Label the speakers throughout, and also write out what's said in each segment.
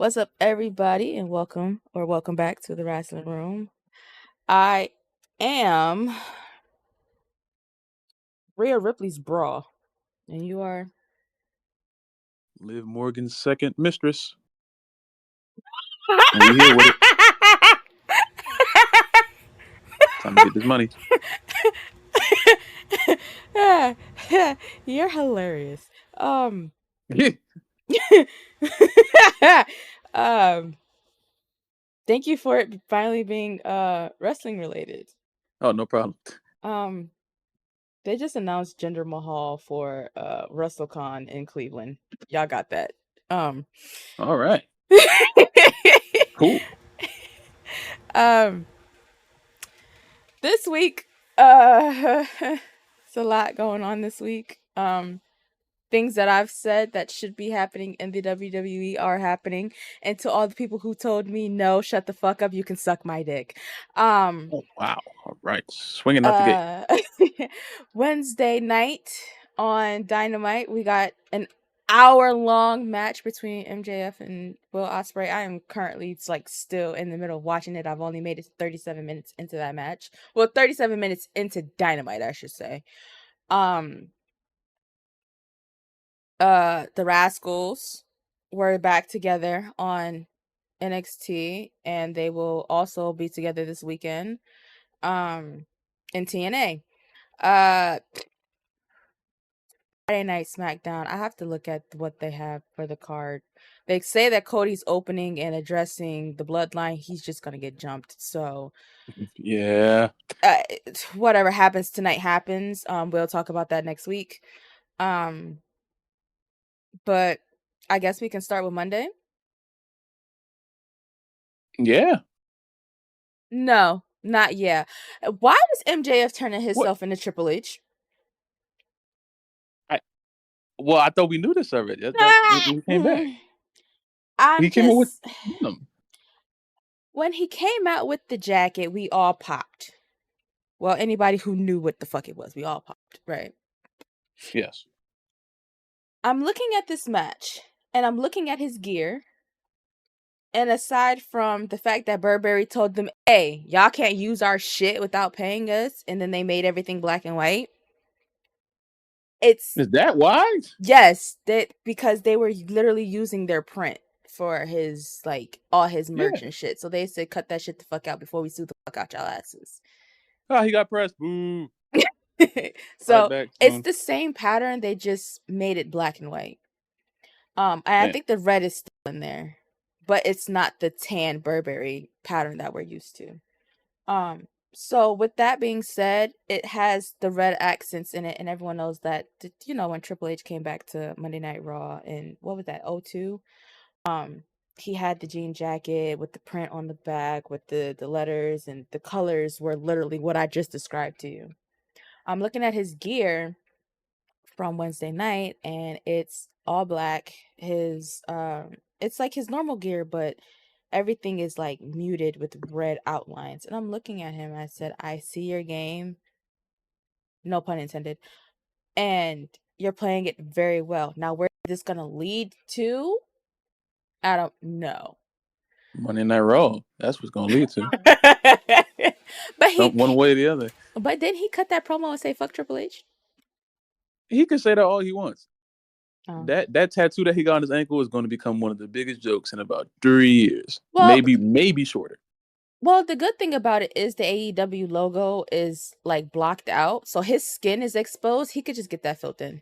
Speaker 1: What's up, everybody, and welcome back to the Wrestling Room. I am Rhea Ripley's bra, and you are.
Speaker 2: Liv Morgan's second mistress. And we here with it. Time to get this money.
Speaker 1: You're hilarious. Um, thank you for it finally being wrestling related.
Speaker 2: Oh, no problem.
Speaker 1: Um, they just announced Jinder Mahal for WrestleCon in Cleveland. Y'all got that.
Speaker 2: All right. Cool.
Speaker 1: um this week it's a lot going on this week. Things that I've said that should be happening in the WWE are happening, and to all the people who told me no, shut the fuck up, you can suck my dick.
Speaker 2: Oh, wow. All right. Swinging out the gate.
Speaker 1: uh Wednesday night on Dynamite, we got an hour-long match between MJF and Will Ospreay. I am currently still in the middle of watching it. I've only made it 37 minutes into that match. Well, 37 minutes into Dynamite, I should say. The Rascals were back together on NXT, and they will also be together this weekend in TNA. Friday Night SmackDown. I have to look at what they have for the card. They say that Cody's opening and addressing the bloodline. He's just gonna get jumped. So,
Speaker 2: Yeah.
Speaker 1: uh, whatever happens tonight happens. We'll talk about that next week. But I guess we can start with Monday.
Speaker 2: Yeah.
Speaker 1: No, not yeah. Why was MJF turning
Speaker 2: What?
Speaker 1: himself into Triple H?
Speaker 2: Well, I thought we knew this already. That's when he came back.
Speaker 1: I'm
Speaker 2: He came up with
Speaker 1: just
Speaker 2: them.
Speaker 1: when he came out with the jacket, we all popped. Well, anybody who knew what the fuck it was, we all popped, right?
Speaker 2: Yes.
Speaker 1: I'm looking at this match, and I'm looking at his gear. And aside from the fact that Burberry told them, hey, y'all can't use our shit without paying us, and then they made everything black and white. It's
Speaker 2: Is that why?
Speaker 1: yes, that because they were literally using their print for his all his merch
Speaker 2: Yeah.
Speaker 1: and shit. So they said cut that shit the fuck out before we sue the fuck out y'all asses.
Speaker 2: Oh, he got pressed. Boo. Right
Speaker 1: So
Speaker 2: back to
Speaker 1: it's
Speaker 2: him.
Speaker 1: the same pattern, they just made it black and white. And I
Speaker 2: Damn.
Speaker 1: think the red is still in there, but it's not the tan Burberry pattern that we're used to. So with that being said, it has the red accents in it, and everyone knows that when Triple H came back to Monday Night Raw in what was that, 02? He had the jean jacket with the print on the back with the letters, and the colors were literally what I just described to you. I'm looking at his gear from Wednesday night, and it's all black. His it's like his normal gear, but everything is like muted with red outlines. And I'm looking at him, I said, I see your game, no pun intended, and you're playing it very well. Now where is this gonna lead to, I don't know.
Speaker 2: Money in that Raw. That's what's going to lead to.
Speaker 1: but he
Speaker 2: One way or the other.
Speaker 1: but didn't he cut that promo and say fuck Triple H?
Speaker 2: He can say that all he wants.
Speaker 1: Oh.
Speaker 2: That tattoo that he got on his ankle is going to become one of the biggest jokes in about 3 years.
Speaker 1: Well,
Speaker 2: Maybe shorter.
Speaker 1: Well, the good thing about it is the AEW logo is blocked out, so his skin is exposed. He could just get that filled in.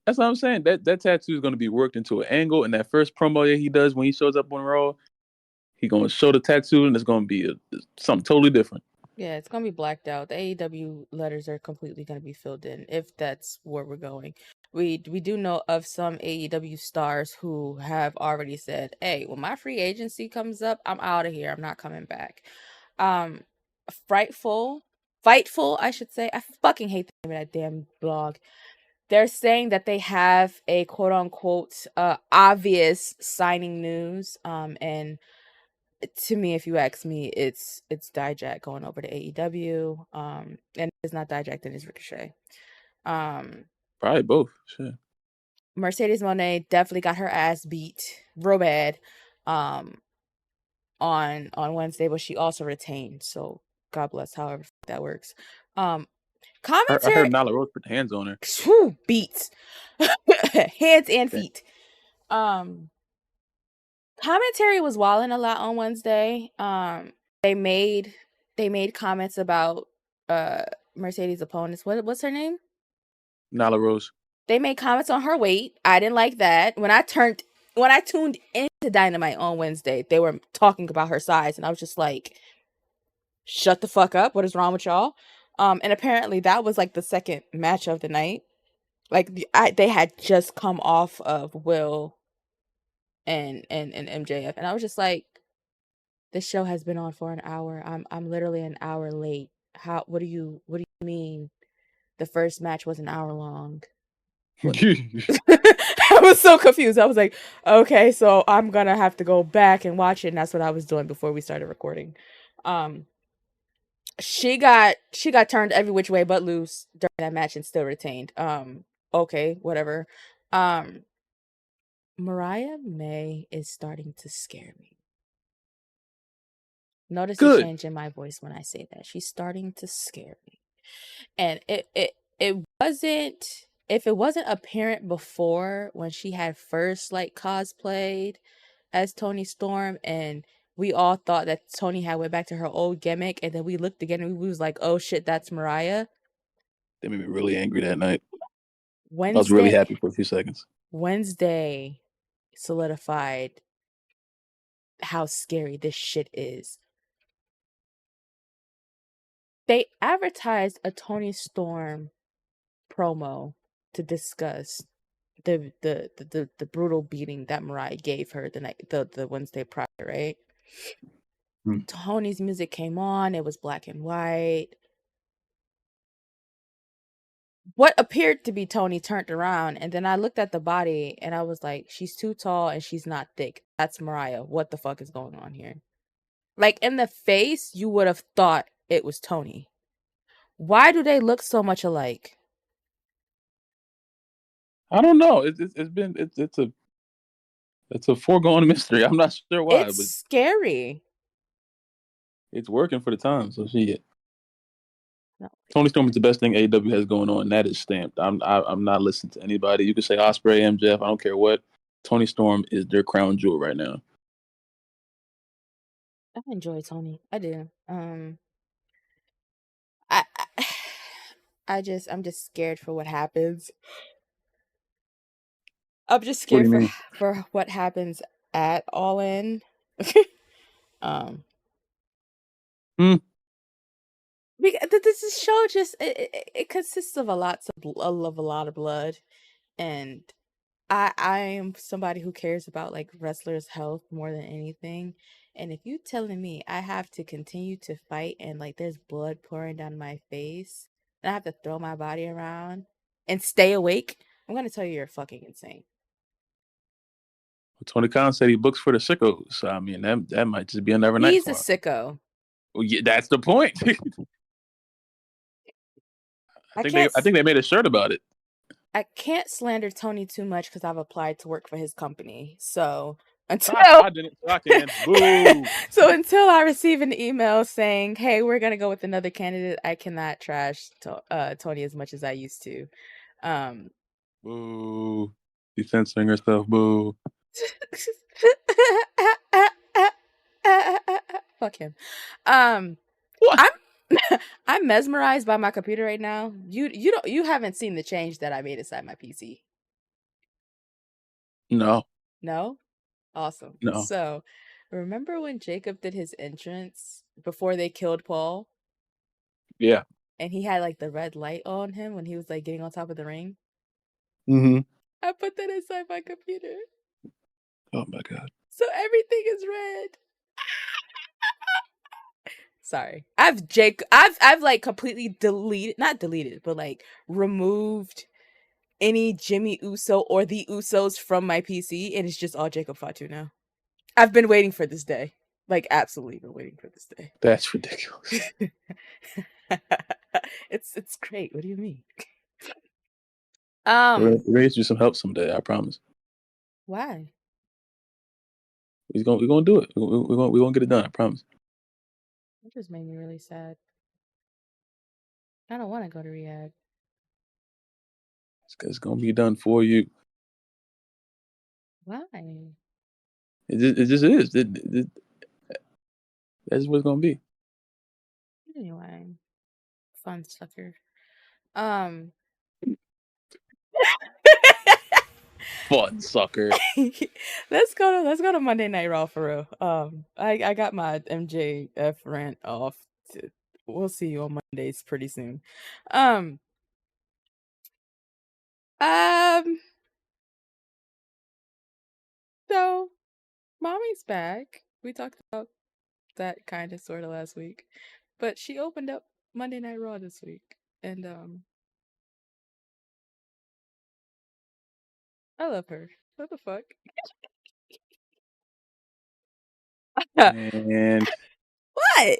Speaker 2: That's what I'm saying. That tattoo is going to be worked into an angle, and that first promo that he does when he shows up on Raw, he's going to show the tattoo, and it's going to be something totally different.
Speaker 1: Yeah, it's gonna be blacked out. The AEW letters are completely gonna be filled in if that's where we're going. We do know of some AEW stars who have already said, "Hey, when my free agency comes up, I'm out of here. I'm not coming back." Um, Fightful, I should say. I fucking hate the name of that damn blog. They're saying that they have a quote unquote obvious signing news. And to me, if you ask me, it's Dijak going over to AEW. And it's not Dijak, then it's Ricochet.
Speaker 2: Probably both. Sure.
Speaker 1: Mercedes Monet definitely got her ass beat real bad um on Wednesday, but she also retained. So God bless however that works. Um
Speaker 2: I heard
Speaker 1: Commentary
Speaker 2: Nyla Rose put hands on her.
Speaker 1: whew, beats. Hands and
Speaker 2: Okay.
Speaker 1: feet. Um Commentary was wilding a lot on Wednesday. They made comments about uh Mercedes opponents. What's her name?
Speaker 2: Nyla Rose.
Speaker 1: They made comments on her weight. I didn't like that. When I tuned into Dynamite on Wednesday, they were talking about her size, and I was just like, "Shut the fuck up! What is wrong with y'all?" And apparently that was like the second match of the night. Like they had just come off of Will and MJF, and I was just like, "This show has been on for an hour. I'm literally an hour late. How? What do you mean? The first match was an hour long." What? I was so confused. I was like, okay, so I'm gonna have to go back and watch it, and that's what I was doing before we started recording. Um, she got turned every which way but loose during that match and still retained. Okay, whatever. Um, Mariah May is starting to scare me. Notice the
Speaker 2: Good.
Speaker 1: change in my voice when I say that. She's starting to scare me. And it wasn't, if it wasn't apparent before when she had first like cosplayed as Tony Storm, and we all thought that Tony had went back to her old gimmick, and then we looked again and we was like, oh shit, that's Mariah.
Speaker 2: They made me really angry that night. I was really
Speaker 1: Wednesday
Speaker 2: happy for a few seconds.
Speaker 1: Wednesday solidified how scary this shit is. They advertised a Tony Storm promo to discuss the brutal beating that Mariah gave her the Wednesday prior, right?
Speaker 2: Hmm.
Speaker 1: Tony's music came on, it was black and white. What appeared to be Tony turned around, and then I looked at the body and I was like, she's too tall and she's not thick. That's Mariah. What the fuck is going on here? Like in the face, you would have thought it was Tony. Why do they look so much alike?
Speaker 2: I don't know. It's been it's a foregone mystery. I'm not sure why,
Speaker 1: It's
Speaker 2: but
Speaker 1: scary.
Speaker 2: it's working for the time. So she
Speaker 1: No.
Speaker 2: Tony Storm is the best thing AEW has going on. That is stamped. I'm not listening to anybody. You can say Osprey, MJF. I don't care what. Tony Storm is their crown jewel right now.
Speaker 1: I enjoy Tony. I do. I, I I'm just scared for what happens. I'm just
Speaker 2: What do
Speaker 1: scared
Speaker 2: you mean?
Speaker 1: for what happens at All In. um,
Speaker 2: Hmm.
Speaker 1: because this show just it consists of a lot of blood, and I am somebody who cares about like wrestlers' health more than anything. And if you telling me I have to continue to fight and like there's blood pouring down my face, and I have to throw my body around and stay awake, I'm gonna tell you you're fucking insane.
Speaker 2: Tony Khan said he books for the sickos. So, I mean, that might just be another night
Speaker 1: He's a
Speaker 2: for him.
Speaker 1: sicko.
Speaker 2: Well, yeah, that's the point.
Speaker 1: I can't
Speaker 2: I think they made a shirt about it.
Speaker 1: I can't slander Tony too much because I've applied to work for his company. So until
Speaker 2: I didn't. So I can. Boo.
Speaker 1: until I receive an email saying, "Hey, we're gonna go with another candidate," I cannot trash Tony as much as I used to. Um,
Speaker 2: Boo. She's censoring herself. Boo.
Speaker 1: fuck him. Um,
Speaker 2: What?
Speaker 1: I'm I'm mesmerized by my computer right now. You haven't seen the change that I made inside my PC.
Speaker 2: No.
Speaker 1: No? Awesome.
Speaker 2: No.
Speaker 1: So, remember when Jacob did his entrance before they killed Paul
Speaker 2: Yeah.
Speaker 1: and he had like the red light on him when he was like getting on top of the ring?
Speaker 2: Mm-hmm.
Speaker 1: I put that inside my computer.
Speaker 2: Oh my god.
Speaker 1: So everything is red. Sorry. I've like completely deleted, not deleted, but like removed any Jimmy Uso or the Usos from my PC, and it's just all Jacob Fatu now. I've been waiting for this day. Like absolutely been waiting for this day.
Speaker 2: That's ridiculous.
Speaker 1: It's great. What do you mean? Um,
Speaker 2: We're gonna get you some help someday. I promise.
Speaker 1: why?
Speaker 2: We're gonna do it. We're gonna get it done. I promise.
Speaker 1: It just made me really sad. I don't want to go to rehab.
Speaker 2: It's gonna be done for you.
Speaker 1: Why?
Speaker 2: It just is. That's what it's gonna be.
Speaker 1: Anyway, fun sucker. Um,
Speaker 2: Fun sucker.
Speaker 1: let's go to Monday Night Raw for real. I got my MJF rant off. We'll see you on Mondays pretty soon. Um, um, so mommy's back. We talked about that kind of sort of last week, but she opened up Monday Night Raw this week, and I love her. What the fuck?
Speaker 2: And
Speaker 1: What?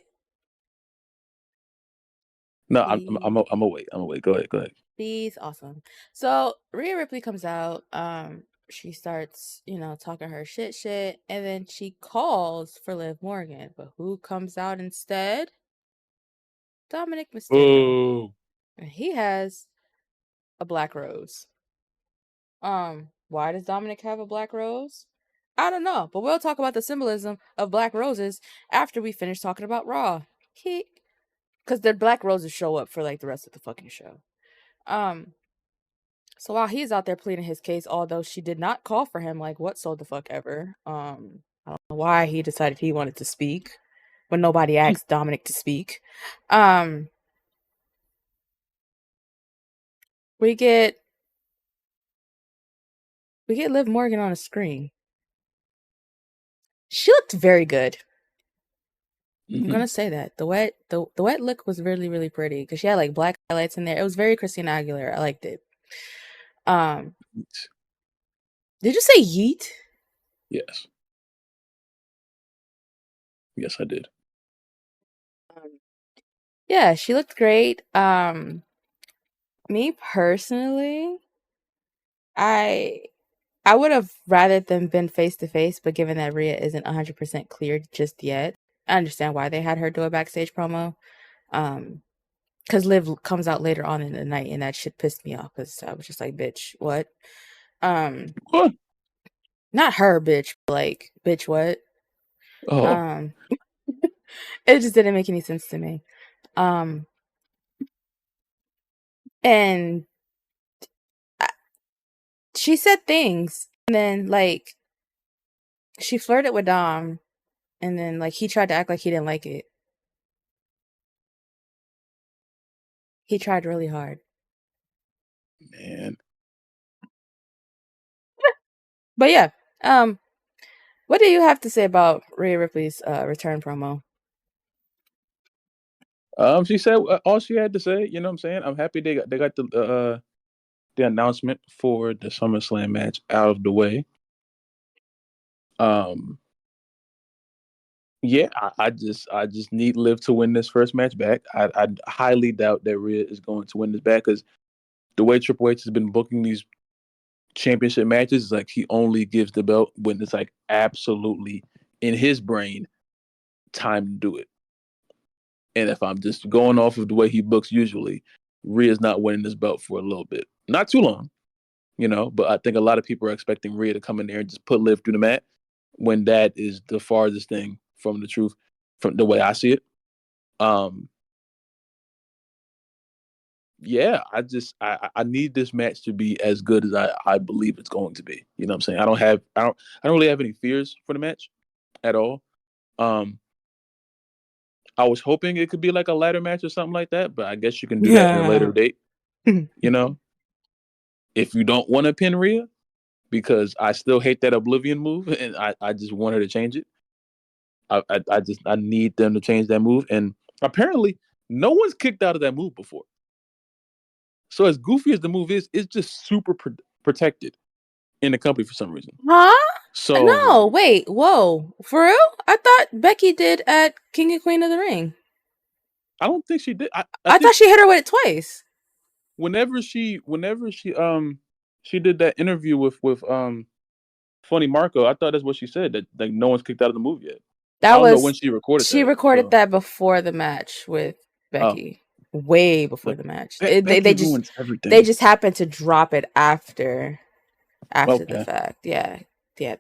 Speaker 2: no,
Speaker 1: Please.
Speaker 2: I'm away. I'm away. Go ahead. Go ahead.
Speaker 1: She's awesome. So Rhea Ripley comes out. She starts, talking her shit, and then she calls for Liv Morgan. But who comes out instead? Dominic Mysterio.
Speaker 2: Oh.
Speaker 1: And he has a black rose. Why does Dominic have a black rose? I don't know, but we'll talk about the symbolism of black roses after we finish talking about Raw. Because their black roses show up for like the rest of the fucking show. Um, So while he's out there pleading his case, although she did not call for him, like what so the fuck ever. I don't know why he decided he wanted to speak when nobody asked Dominic to speak. Um, we get Liv Morgan on a screen. She looked very good. I'm
Speaker 2: Mm-hmm.
Speaker 1: gonna say that the wet look was really really pretty because she had like black highlights in there. It was very Christina Aguilera. I liked it. Um, did you say yeet?
Speaker 2: Yes. Yes, I did.
Speaker 1: Yeah, she looked great. Me personally, I I would have rather them been face to face, but given that Rhea isn't 100% cleared just yet, I understand why they had her do a backstage promo. Because Liv comes out later on in the night, and that shit pissed me off because I was just like, bitch, what? Um,
Speaker 2: What?
Speaker 1: not her, bitch, but like, bitch, what?
Speaker 2: Oh,
Speaker 1: Um, it just didn't make any sense to me. Um, and I, she said things, and then like she flirted with Dom, and then like he tried to act like he didn't like it. He tried really hard.
Speaker 2: man.
Speaker 1: But yeah, what do you have to say about Rhea Ripley's return promo?
Speaker 2: She said all she had to say. You know what I'm saying? I'm happy they got the announcement for the SummerSlam match out of the way. Um, yeah, I just need Liv to win this first match back. I highly doubt that Rhea is going to win this back because the way Triple H has been booking these championship matches is like he only gives the belt when it's like absolutely in his brain time to do it. And if I'm just going off of the way he books usually, Rhea's not winning this belt for a little bit. Not too long, but I think a lot of people are expecting Rhea to come in there and just put Liv through the mat when that is the farthest thing from the truth, from the way I see it. Um, yeah, I need this match to be as good as I believe it's going to be. You know what I'm saying? I don't really have any fears for the match at all. Um, I was hoping it could be like a ladder match or something like that, but I guess you can do that at a later
Speaker 1: Yeah.
Speaker 2: date. You know, if you don't want to pin Rhea, because I still hate that Oblivion move, and I just want her to change it. I need them to change that move, and apparently no one's kicked out of that move before. So as goofy as the move is, it's just super protected in the company for some reason.
Speaker 1: Huh? No,
Speaker 2: So
Speaker 1: wait, whoa. For real? I thought Becky did at King and Queen of the Ring.
Speaker 2: I don't think she did. I
Speaker 1: I
Speaker 2: think
Speaker 1: thought she hit her with it twice.
Speaker 2: she did that interview with Funny Marco, I thought that's what she said, that like no one's kicked out of the movie yet. I
Speaker 1: That
Speaker 2: don't know when
Speaker 1: was
Speaker 2: she recorded
Speaker 1: she
Speaker 2: that.
Speaker 1: recorded
Speaker 2: So
Speaker 1: that before the match with
Speaker 2: oh,
Speaker 1: Becky, way before
Speaker 2: look,
Speaker 1: the match.
Speaker 2: Becky ruins
Speaker 1: They
Speaker 2: everything.
Speaker 1: just happened to drop it after the
Speaker 2: Okay.
Speaker 1: fact. Yeah. Yeah,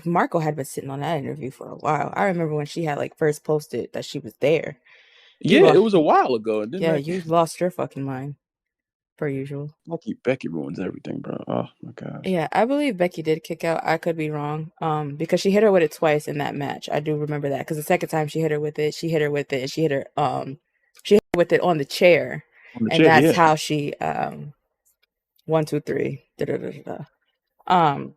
Speaker 1: Marco had been sitting on that interview for a while. I remember when she had like first posted that she was there. You
Speaker 2: Yeah, it
Speaker 1: lost,
Speaker 2: was a while ago, and then
Speaker 1: yeah,
Speaker 2: like
Speaker 1: you lost your fucking mind, per usual.
Speaker 2: Becky ruins everything, bro. Oh my gosh.
Speaker 1: Yeah, I believe Becky did kick out. I could be wrong. Because she hit her with it twice in that match. I do remember that. Because the second time she hit her with it, and she hit her with it on the chair,
Speaker 2: On the
Speaker 1: and
Speaker 2: chair,
Speaker 1: that's
Speaker 2: yeah.
Speaker 1: how she 1, 2, 3. Da, da, da, da, da. Um,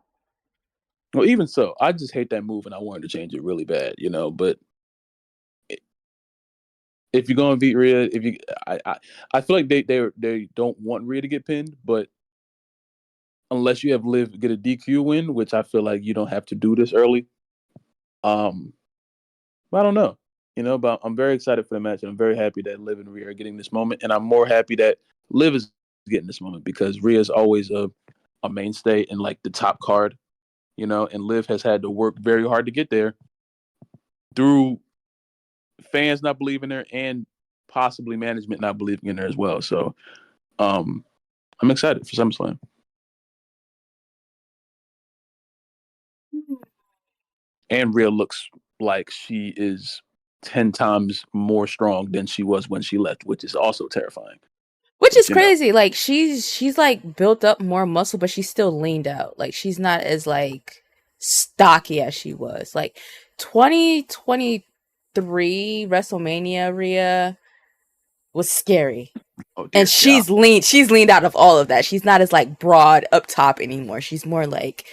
Speaker 2: Well, even so, I just hate that move, and I wanted to change it really bad, But if you're going to beat Rhea, if you, I feel like they don't want Rhea to get pinned, but unless you have Liv get a DQ win, which I feel like you don't have to do this early. Um, I don't know, but I'm very excited for the match, and I'm very happy that Liv and Rhea are getting this moment, and I'm more happy that Liv is getting this moment because Rhea is always a mainstay in like the top card, and Liv has had to work very hard to get there through fans not believing in her and possibly management not believing in her as well. So um, I'm excited for SummerSlam. And Rhea looks like she is 10 times more strong than she was when she left, which is also terrifying.
Speaker 1: which
Speaker 2: But
Speaker 1: is crazy. Like she's like built up more muscle, but she's still leaned out. Like she's not as like stocky as she was. Like 2023 WrestleMania Rhea was scary.
Speaker 2: oh
Speaker 1: And
Speaker 2: dear God.
Speaker 1: she's leaned out of all of that. She's not as like broad up top anymore. She's more like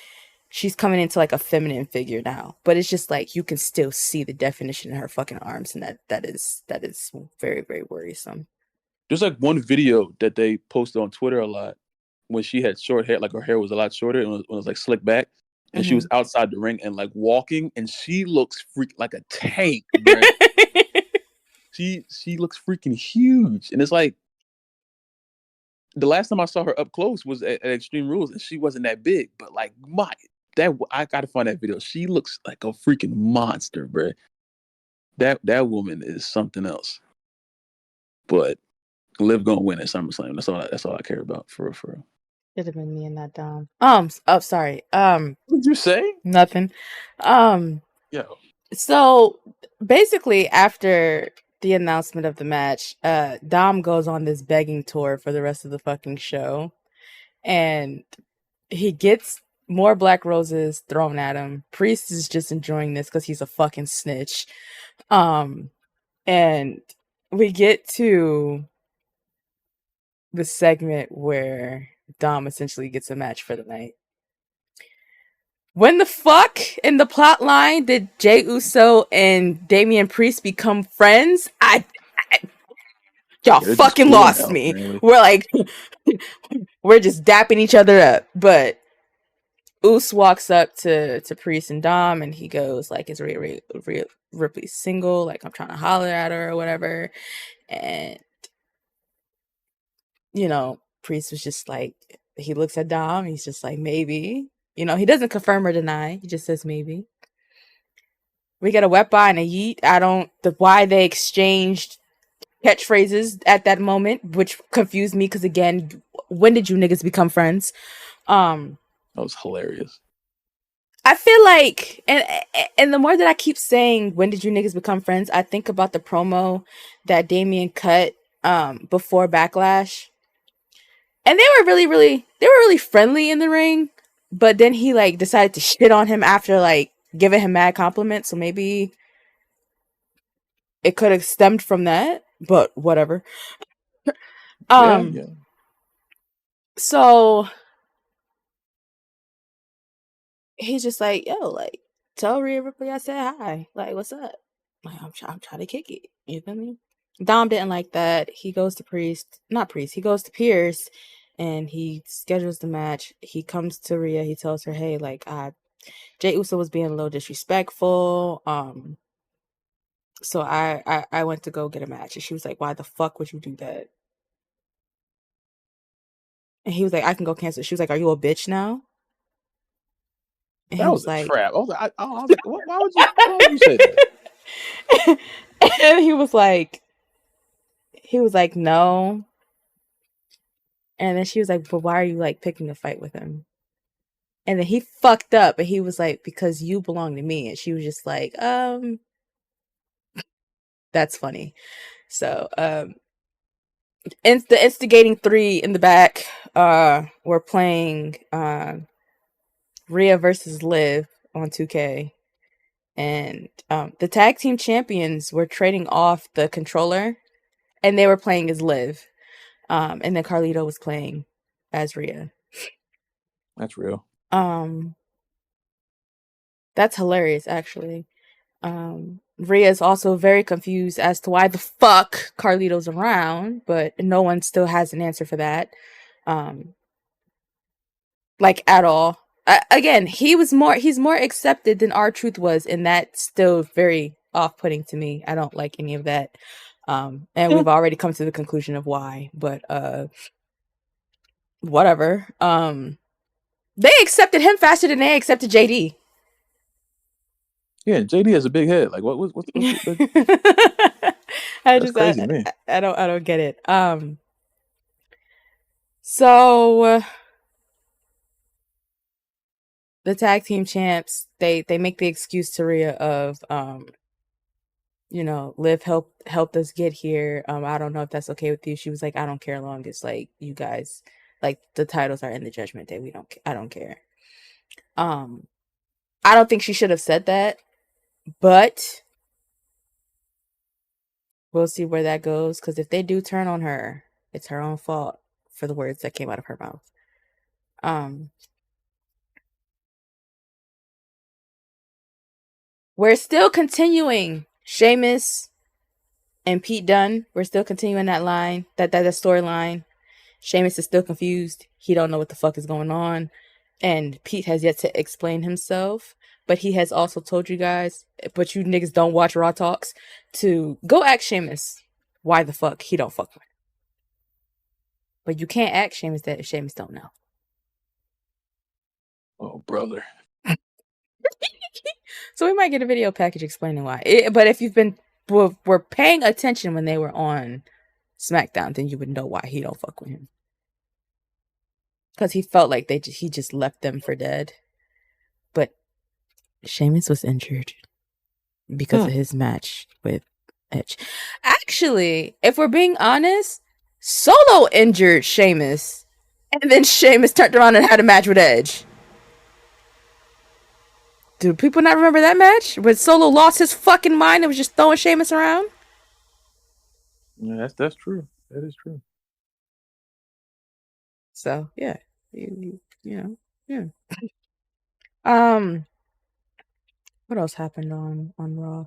Speaker 1: she's coming into like a feminine figure now. But it's just like you can still see the definition in her fucking arms, and that is very, very worrisome.
Speaker 2: There's like one video that they posted on Twitter a lot when she had short hair, like her hair was a lot shorter and was like slicked back. And she was
Speaker 1: Mm-hmm.
Speaker 2: outside the ring and like walking, and she looks like a tank, bruh. She looks freaking huge, and it's like the last time I saw her up close was at Extreme Rules, and she wasn't that big. But like that I gotta find that video. She looks like a freaking monster, bro. That woman is something else. But Liv gonna win at SummerSlam. That's all I care about for real, for real.
Speaker 1: Should have been me and that Dom. Oh, sorry.
Speaker 2: What did you say?
Speaker 1: Nothing. Um,
Speaker 2: Yo,
Speaker 1: so basically, after the announcement of the match, Dom goes on this begging tour for the rest of the fucking show, and he gets more black roses thrown at him. Priest is just enjoying this because he's a fucking snitch. Um, and we get to the segment where Dom essentially gets a match for the night. When the fuck in the plot line did Jey Uso and Damian Priest become friends? Y'all
Speaker 2: they're just
Speaker 1: fucking
Speaker 2: cool
Speaker 1: lost
Speaker 2: now,
Speaker 1: me.
Speaker 2: apparently.
Speaker 1: We're like, we're just dapping each other up. But Us walks up to Priest and Dom, and he goes like, "Is Ripley single? Like, I'm trying to holler at her or whatever." And Priest was just like, he looks at Dom. He's just like, maybe. He doesn't confirm or deny. He just says maybe. We get a wet bar and a yeet. I don't why they exchanged catchphrases at that moment, which confused me because again, when did you niggas become friends? Um,
Speaker 2: That was hilarious.
Speaker 1: I feel like, and the more that I keep saying, when did you niggas become friends? I think about the promo that Damien cut before Backlash, and they were really friendly in the ring, but then he like decided to shit on him after like giving him mad compliments. So maybe it could have stemmed from that, but whatever.
Speaker 2: Yeah,
Speaker 1: Um,
Speaker 2: yeah.
Speaker 1: so he's just like, yo, like, tell Rhea Ripley I said hi. Like, what's up? Like, I'm trying to kick it. You feel me? Dom didn't like that. He goes to not Priest. He goes to Pierce, and he schedules the match. He comes to Rhea. He tells her, hey, like, Jey Uso was being a little disrespectful. So I went to go get a match, and she was like, why the fuck would you do that? And he was like, I can go cancel. She was like, are you a bitch now? And he
Speaker 2: That was
Speaker 1: was
Speaker 2: a
Speaker 1: like,
Speaker 2: trap. I was like, why would you say that?
Speaker 1: and he was like, no. And then she was like, but why are you like picking a fight with him? And then he fucked up and he was like, because you belong to me. And she was just like, that's funny. So, the instigating three in the back, we're playing, Rhea versus Liv on 2K. And, the tag team champions were trading off the controller and they were playing as Liv. And then Carlito was playing as Rhea.
Speaker 2: That's real.
Speaker 1: That's hilarious, actually. Rhea is also very confused as to why the fuck Carlito's around, but no one still has an answer for that. Like at all. Again, he's more accepted than R-Truth was, and that's still very off-putting to me. I don't like any of that. And we've already come to the conclusion of why, but whatever. They accepted him faster than they accepted JD.
Speaker 2: Yeah, JD has a big head. Like, what's
Speaker 1: I
Speaker 2: that's
Speaker 1: just
Speaker 2: crazy to me.
Speaker 1: I don't get it. So the tag team champs, they make the excuse to Rhea of Liv helped us get here. I don't know if that's okay with you. She was like, I don't care, long as like you guys, like the titles are in the Judgment Day. I don't care. I don't think she should have said that, but we'll see where that goes. Because if they do turn on her, it's her own fault for the words that came out of her mouth. We're still continuing Sheamus and Pete Dunne. We're still continuing that line, that storyline. Sheamus is still confused. He don't know what the fuck is going on. And Pete has yet to explain himself. But he has also told you guys, but you niggas don't watch Raw Talks, to go ask Sheamus why the fuck he don't fuck with her. But you can't ask Sheamus that if Sheamus don't know.
Speaker 2: Oh, brother.
Speaker 1: So we might get a video package explaining why. But if you've been were paying attention when they were on SmackDown, then you would know why he don't fuck with him. Because he felt like he just left them for dead. But Sheamus was injured because of his match with Edge. Actually, if we're being honest, Solo injured Sheamus, and then Sheamus turned around and had a match with Edge. Do people not remember that match when Solo lost his fucking mind and was just throwing Sheamus around?
Speaker 2: Yeah, that's true. That is true.
Speaker 1: So yeah, you know, yeah. What else happened on Raw?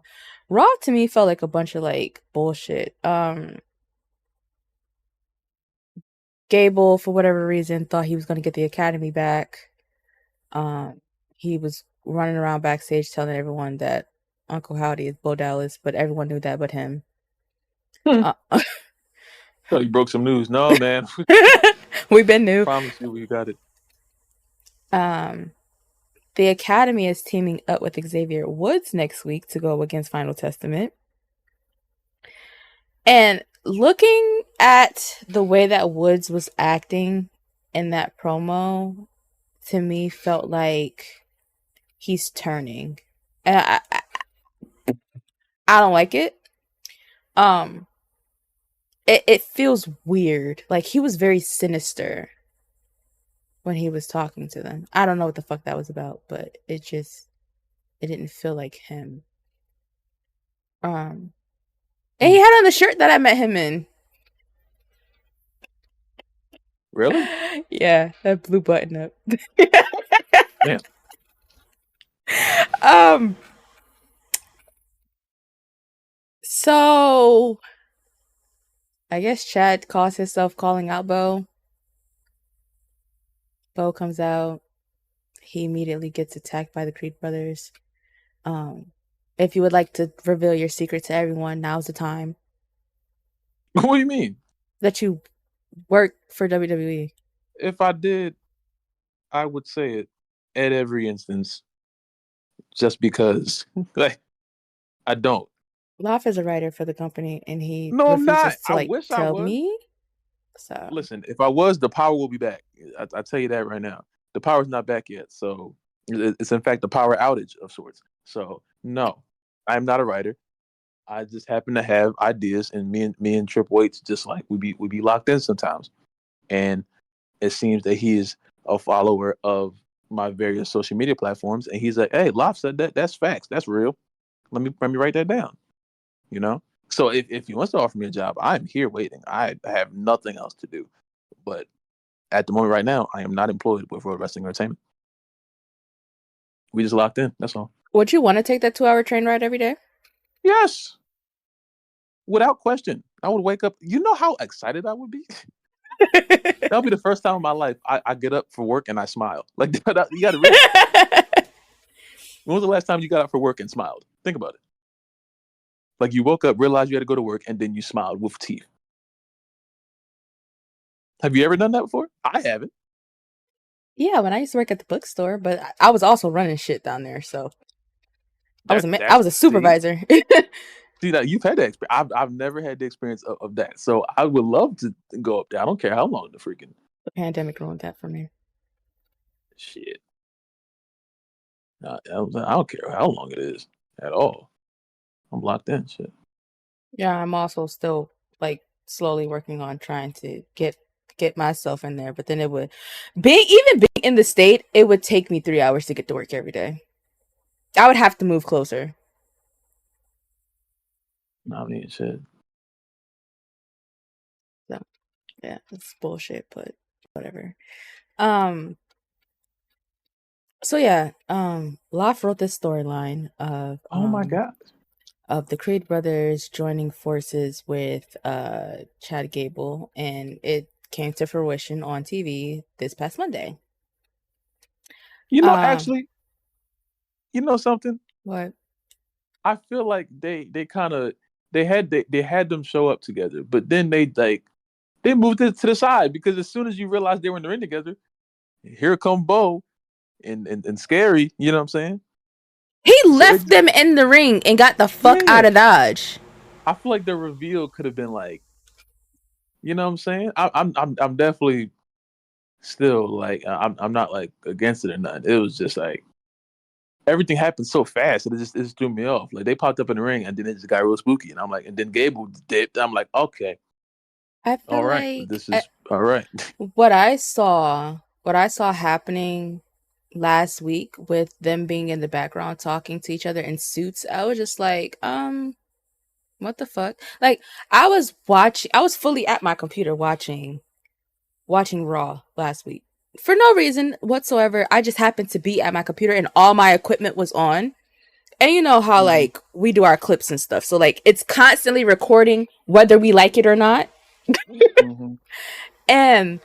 Speaker 1: Raw to me felt like a bunch of like bullshit. Gable, for whatever reason, thought he was gonna get the Academy back. He was running around backstage telling everyone that Uncle Howdy is Bo Dallas, but everyone knew that but him.
Speaker 2: So you broke some news. No, man.
Speaker 1: We've been new.
Speaker 2: Promise you, we got it.
Speaker 1: The Academy is teaming up with Xavier Woods next week to go against Final Testament. And looking at the way that Woods was acting in that promo, to me felt like he's turning. And I don't like it. It feels weird. Like he was very sinister when he was talking to them. I don't know what the fuck that was about, but it didn't feel like him. And he had on the shirt that I met him in.
Speaker 2: Really?
Speaker 1: Yeah, that blue button up.
Speaker 2: Damn.
Speaker 1: So I guess Chad calls himself calling out Bo. Bo comes out. He immediately gets attacked by the Creed brothers. If you would like to reveal your secret to everyone, now's the time.
Speaker 2: What do you mean?
Speaker 1: That you work for WWE.
Speaker 2: if I did, I would say it at every instance, just because like I don't.
Speaker 1: Loff is a writer for the company, and he
Speaker 2: No, I'm not.
Speaker 1: refuses to
Speaker 2: I
Speaker 1: like
Speaker 2: wish I
Speaker 1: tell
Speaker 2: was.
Speaker 1: me. So
Speaker 2: Listen, if I was, the power will be back. I tell you that right now. The power's not back yet, so it's in fact a power outage of sorts. So no, I'm not a writer. I just happen to have ideas, and me and Triple H just like we be locked in sometimes. And it seems that he is a follower of my various social media platforms, and he's like, "Hey, Lop said that. That's facts. That's real. Let me write that down." You know. So if he wants to offer me a job, I'm here waiting. I have nothing else to do. But at the moment right now, I am not employed with World Wrestling Entertainment. We just locked in. That's all.
Speaker 1: would you want to take that 2 hour train ride every day?
Speaker 2: Yes, without question. I would wake up. You know how excited I would be. That'll be the first time in my life I get up for work and I smile. Like you got to realize. When was the last time you got up for work and smiled? Think about it. Like you woke up, realized you had to go to work, and then you smiled with teeth. Have you ever done that before? I haven't.
Speaker 1: Yeah, when I used to work at the bookstore, but I was also running shit down there, so I
Speaker 2: That's
Speaker 1: was a
Speaker 2: see
Speaker 1: supervisor.
Speaker 2: see that you've had that experience. I've never had the experience of that. So I would love to go up there. I don't care how long the freaking
Speaker 1: The pandemic ruined that for me.
Speaker 2: shit. I don't care how long it is at all. I'm locked in. Shit.
Speaker 1: Yeah, I'm also still like slowly working on trying to get myself in there, but then it would being in the state, it would take me 3 hours to get to work every day. I would have to move closer.
Speaker 2: I mean, shit.
Speaker 1: So yeah, it's bullshit, but whatever. Um so yeah, Loft wrote this storyline
Speaker 2: Oh my god.
Speaker 1: of the Creed brothers joining forces with Chad Gable, and it came to fruition on TV this past Monday.
Speaker 2: You know,
Speaker 1: Um
Speaker 2: actually, you know something?
Speaker 1: what?
Speaker 2: I feel like they kind of they had them show up together, but then they moved it to the side because as soon as you realize they were in the ring together, here come Bo and Scary. You know what I'm saying?
Speaker 1: He
Speaker 2: So it
Speaker 1: left them in the ring and got the fuck out
Speaker 2: yeah,
Speaker 1: of Dodge.
Speaker 2: I feel like the reveal could have been like, you know what I'm saying? I'm definitely still like I'm not like against it or nothing. It was just like everything happened so fast that it just threw me off. Like they popped up in the ring and then it just got real spooky, and I'm like, and then Gable dipped. I'm like, okay,
Speaker 1: I
Speaker 2: all
Speaker 1: feel
Speaker 2: right,
Speaker 1: like
Speaker 2: this is all right.
Speaker 1: what I saw happening last week with them being in the background talking to each other in suits, I was just like, what the fuck? Like I was fully at my computer watching Raw last week. For no reason whatsoever. I just happened to be at my computer and all my equipment was on. And you know how
Speaker 2: Mm-hmm.
Speaker 1: like we do our clips and stuff. So like it's constantly recording whether we like it or not.
Speaker 2: Mm-hmm.
Speaker 1: And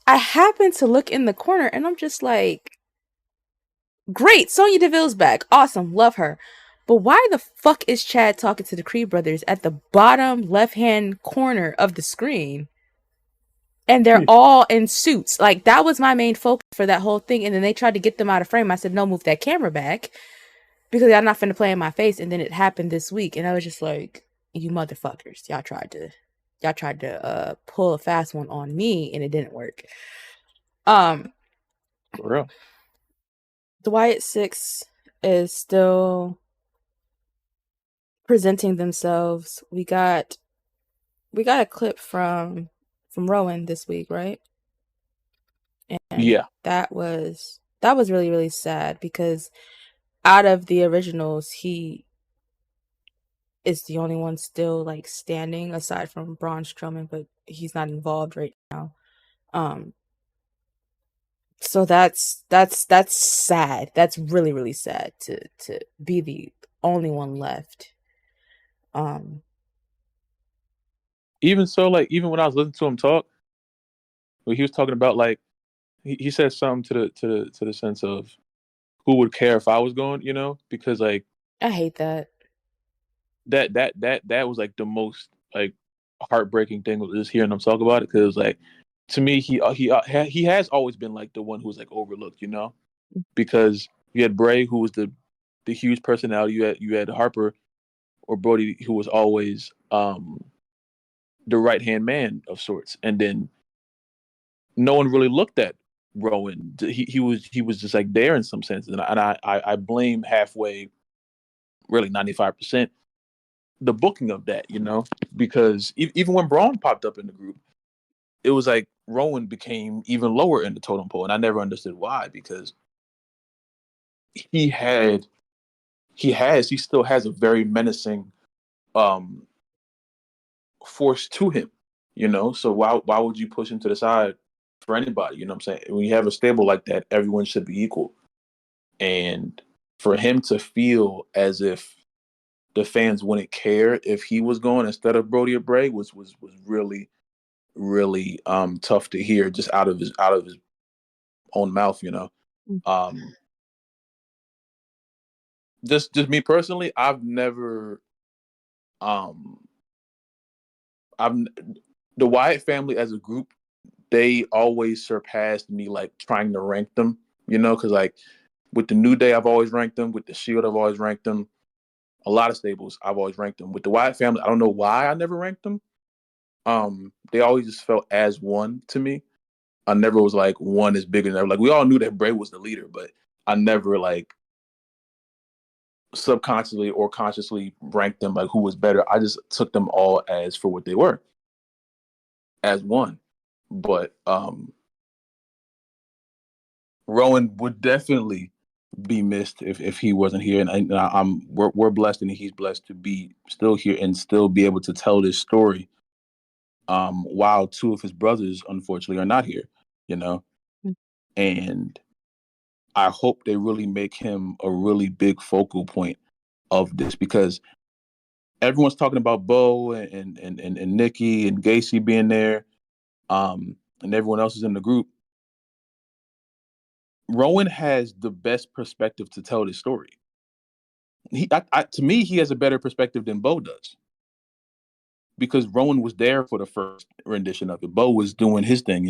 Speaker 1: I happen to look in the corner and I'm just like, great, Sonya Deville's back. Awesome, love her. But why the fuck is Chad talking to the Creed brothers at the bottom left hand corner of the screen? And they're all in suits. Like that was my main focus for that whole thing. And then they tried to get them out of frame. I said, no, move that camera back because I'm not finna play in my face. And then it happened this week. And I was just like, you motherfuckers. Y'all tried to pull a fast one on me and it didn't work. Um
Speaker 2: For real.
Speaker 1: the Wyatt Six is still presenting themselves. We got a clip from Rowan this week, right? And
Speaker 2: Yeah.
Speaker 1: that was really really sad because out of the originals, he is the only one still like standing aside from Braun Strowman, but he's not involved right now. Um, so that's sad. That's really really sad to be the only one left. Um,
Speaker 2: Even so, like even when I was listening to him talk, when he was talking about like he said something to the sense of who would care if I was going, you know, because like
Speaker 1: I hate that.
Speaker 2: that was like the most like heartbreaking thing was just hearing them talk about it because like to me, he has always been like the one who was like overlooked, because you had Bray, who was the huge personality. You had Harper or Brody, who was always the right hand man of sorts, and then no one really looked at Rowan. He was just like there in some sense, and I blame halfway, really 95%, the booking of that, because even when Braun popped up in the group, it was like Rowan became even lower in the totem pole, and I never understood why, because he had he still has a very menacing um force to him, so why would you push him to the side for anybody? You know what I'm saying? When you have a stable like that, everyone should be equal. And for him to feel as if the fans wouldn't care if he was going instead of Brody or Bray was really, really tough to hear, just out of his own mouth.
Speaker 1: Mm.
Speaker 2: um just me personally, um I've the Wyatt family as a group, they always surpassed me, like trying to rank them, because like with the New Day, I've always ranked them. With the Shield, I've always ranked them. A lot of stables, I've always ranked them. With the Wyatt family, I don't know why I never ranked them. They always just felt as one to me. I never was like one is bigger than the other. Like we all knew that Bray was the leader, but I never like subconsciously or consciously ranked them like who was better. I just took them all as for what they were, as one. But Rowan would definitely be missed if he wasn't here, and we're blessed, and he's blessed to be still here and still be able to tell this story. While two of his brothers unfortunately are not here, you know,
Speaker 1: Mm.
Speaker 2: and I hope they really make him a really big focal point of this, because everyone's talking about Bo and Nikki and Gacy being there, and everyone else is in the group. Rowan has the best perspective to tell this story. To me, he has a better perspective than Bo does, because Rowan was there for the first rendition of it. Bo was doing his thing,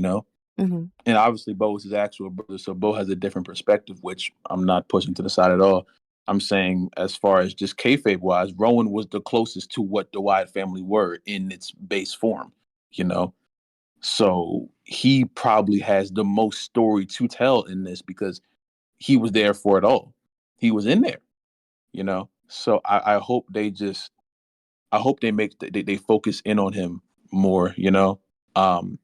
Speaker 1: Mhm.
Speaker 2: and obviously Bo was his actual brother, so Bo has a different perspective, which I'm not pushing to the side at all. I'm saying, as far as just kayfabe wise, Rowan was the closest to what the Wyatt family were in its base form, you know. So he probably has the most story to tell in this, because he was there for it all. He was in there, So I hope they they focus in on him more, um,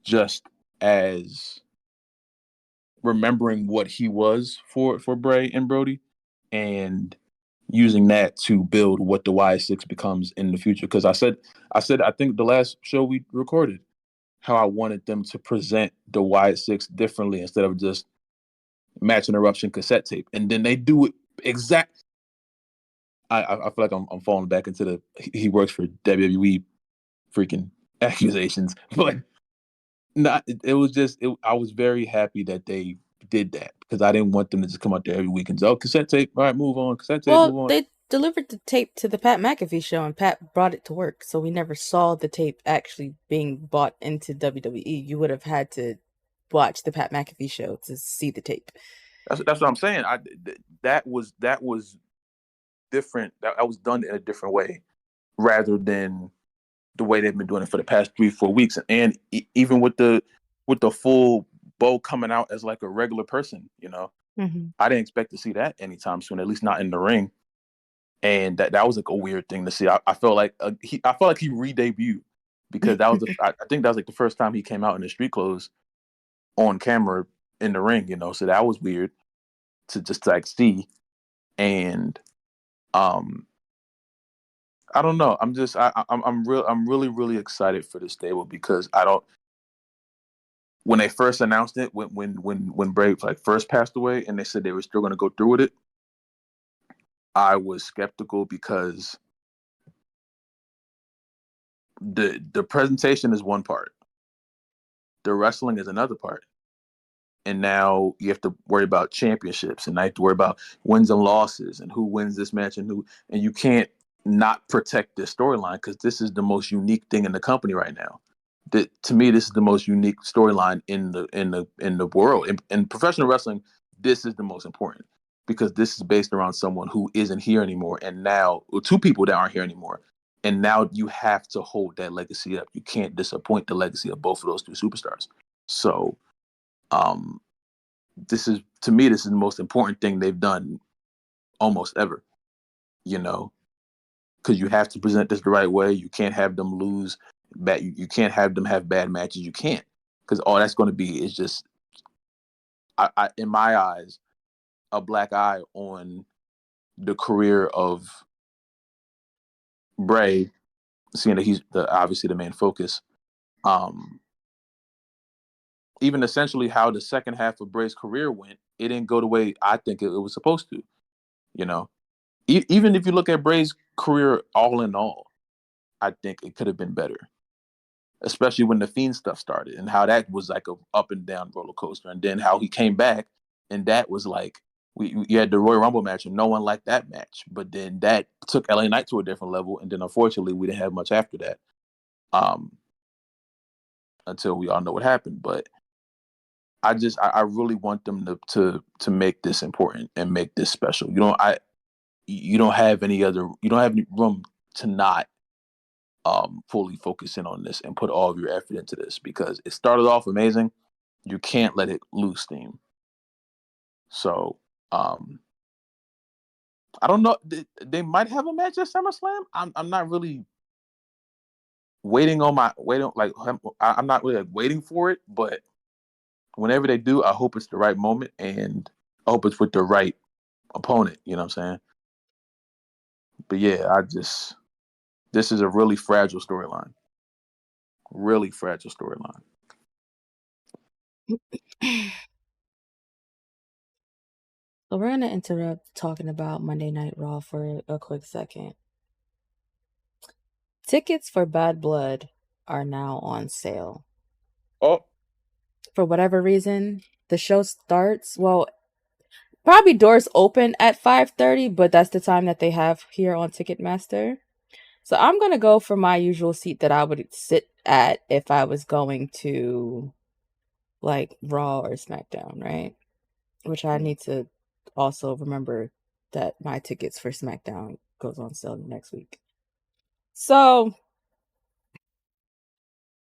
Speaker 2: just as remembering what he was for Bray and Brody, and using that to build what the Y6 becomes in the future. Because I think the last show we recorded, how I wanted them to present the Y6 differently instead of just match interruption cassette tape, and then they do it exact. I feel like I'm falling back into he works for WWE freaking accusations, but not. It was just I was very happy that they did that, because I didn't want them to just come out there every week and say, "Oh, cassette tape, all right, move on, cassette tape,
Speaker 1: Well,
Speaker 2: move on."
Speaker 1: they delivered the tape to the Pat McAfee show, and Pat brought it to work, so we never saw the tape actually being bought into WWE. You would have had to watch the Pat McAfee show to see the tape.
Speaker 2: That's what I'm saying. That was different. That was done in a different way, rather than the way they've been doing it for the past 3-4 weeks. And even with the full Bo coming out as like a regular person,
Speaker 1: Mm-hmm.
Speaker 2: I didn't expect to see that anytime soon, at least not in the ring. And that was like a weird thing to see. I felt like he re-debuted, because that was I think that was like the first time he came out in the street clothes on camera in the ring, So that was weird to just like see. And um I don't know. I'm really, really excited for this stable, because I don't. When they first announced it, when Bray like first passed away, and they said they were still going to go through with it, I was skeptical, because the presentation is one part, the wrestling is another part, and now you have to worry about championships, and I have to worry about wins and losses, and who wins this match, and you can't not protect this storyline, because this is the most unique thing in the company right now. to me, this is the most unique storyline in the world. In professional wrestling, this is the most important because this is based around someone who isn't here anymore, and now two people that aren't here anymore, and now you have to hold that legacy up. You can't disappoint the legacy of both of those two superstars. So, um, this is to me, this is the most important thing they've done almost ever. You know, because you have to present this the right way. You can't have them lose. Bad. You can't have them have bad matches. You can't because all that's going to be is just, in my eyes, a black eye on the career of Bray, seeing that he's obviously the main focus. Um, Even essentially how the second half of Bray's career went, it didn't go the way I think it was supposed to. You know, even if you look at Bray's career all in all, I think it could have been better, especially when the Fiend stuff started and how that was like a up and down roller coaster, and then how he came back and that was like you had the Royal Rumble match and no one liked that match, but then that took LA Knight to a different level, and then unfortunately we didn't have much after that, um, until we all know what happened. But I really want them to make this important and make this special. You don't have any other, you don't have any room to not fully focus in on this and put all of your effort into this because it started off amazing. You can't let it lose steam. So I don't know. They might have a match at SummerSlam. I'm not really waiting like I'm not really like waiting for it, but whenever they do, I hope it's the right moment and I hope it's with the right opponent. You know what I'm saying? But yeah, this is a really fragile storyline. Really fragile storyline.
Speaker 1: So we're gonna interrupt talking about Monday Night Raw for a quick second. Tickets for Bad Blood are now on sale.
Speaker 2: Oh,
Speaker 1: For whatever reason, the show starts, well, probably doors open at 5:30, but that's the time that they have here on Ticketmaster. So I'm going to go for my usual seat that I would sit at if I was going to like Raw or SmackDown, right? Which I need to also remember that my tickets for SmackDown goes on sale next week. So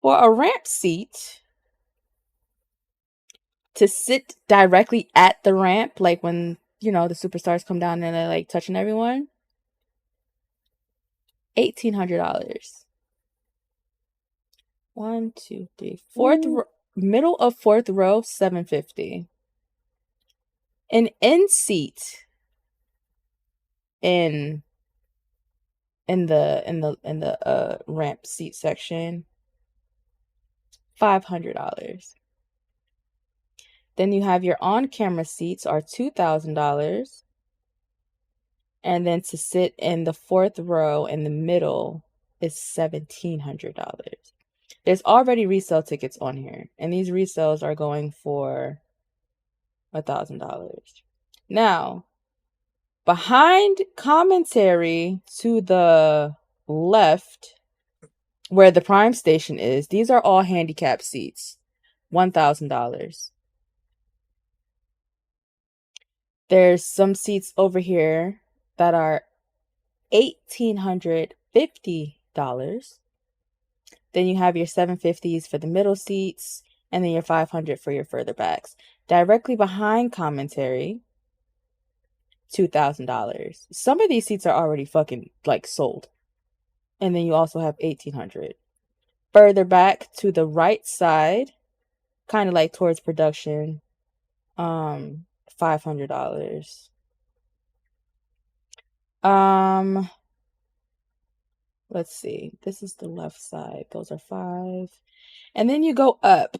Speaker 1: for a ramp seat to sit directly at the ramp, like when, you know, the superstars come down and they're like touching everyone, $1,800. One, two, three, middle of fourth row, $750. An end seat in the ramp seat section, $500. Then you have your on-camera seats are $2,000. And then to sit in the fourth row in the middle is $1,700. There's already resale tickets on here, and these resales are going for $1,000. Now, behind commentary to the left, where the Prime Station is, these are all handicap seats, $1,000. There's some seats over here that are $1,850. Then you have your 750s for the middle seats, and then your 500 for your further backs. Directly behind commentary, $2,000. Some of these seats are already fucking like sold. And then you also have 1,800. Further back to the right side, kind of like towards production, $500. Let's see. This is the left side. Those are 5. And then you go up.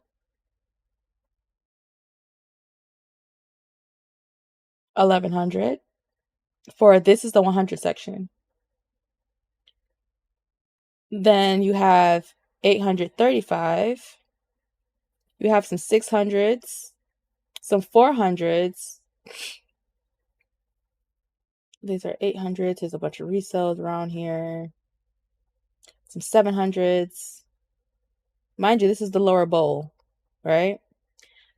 Speaker 1: 1,100 for this is the 100 section. Then you have 835. You have some 600s, some 400s. These are 800s. There's a bunch of resales around here. Some 700s. Mind you, this is the lower bowl, right?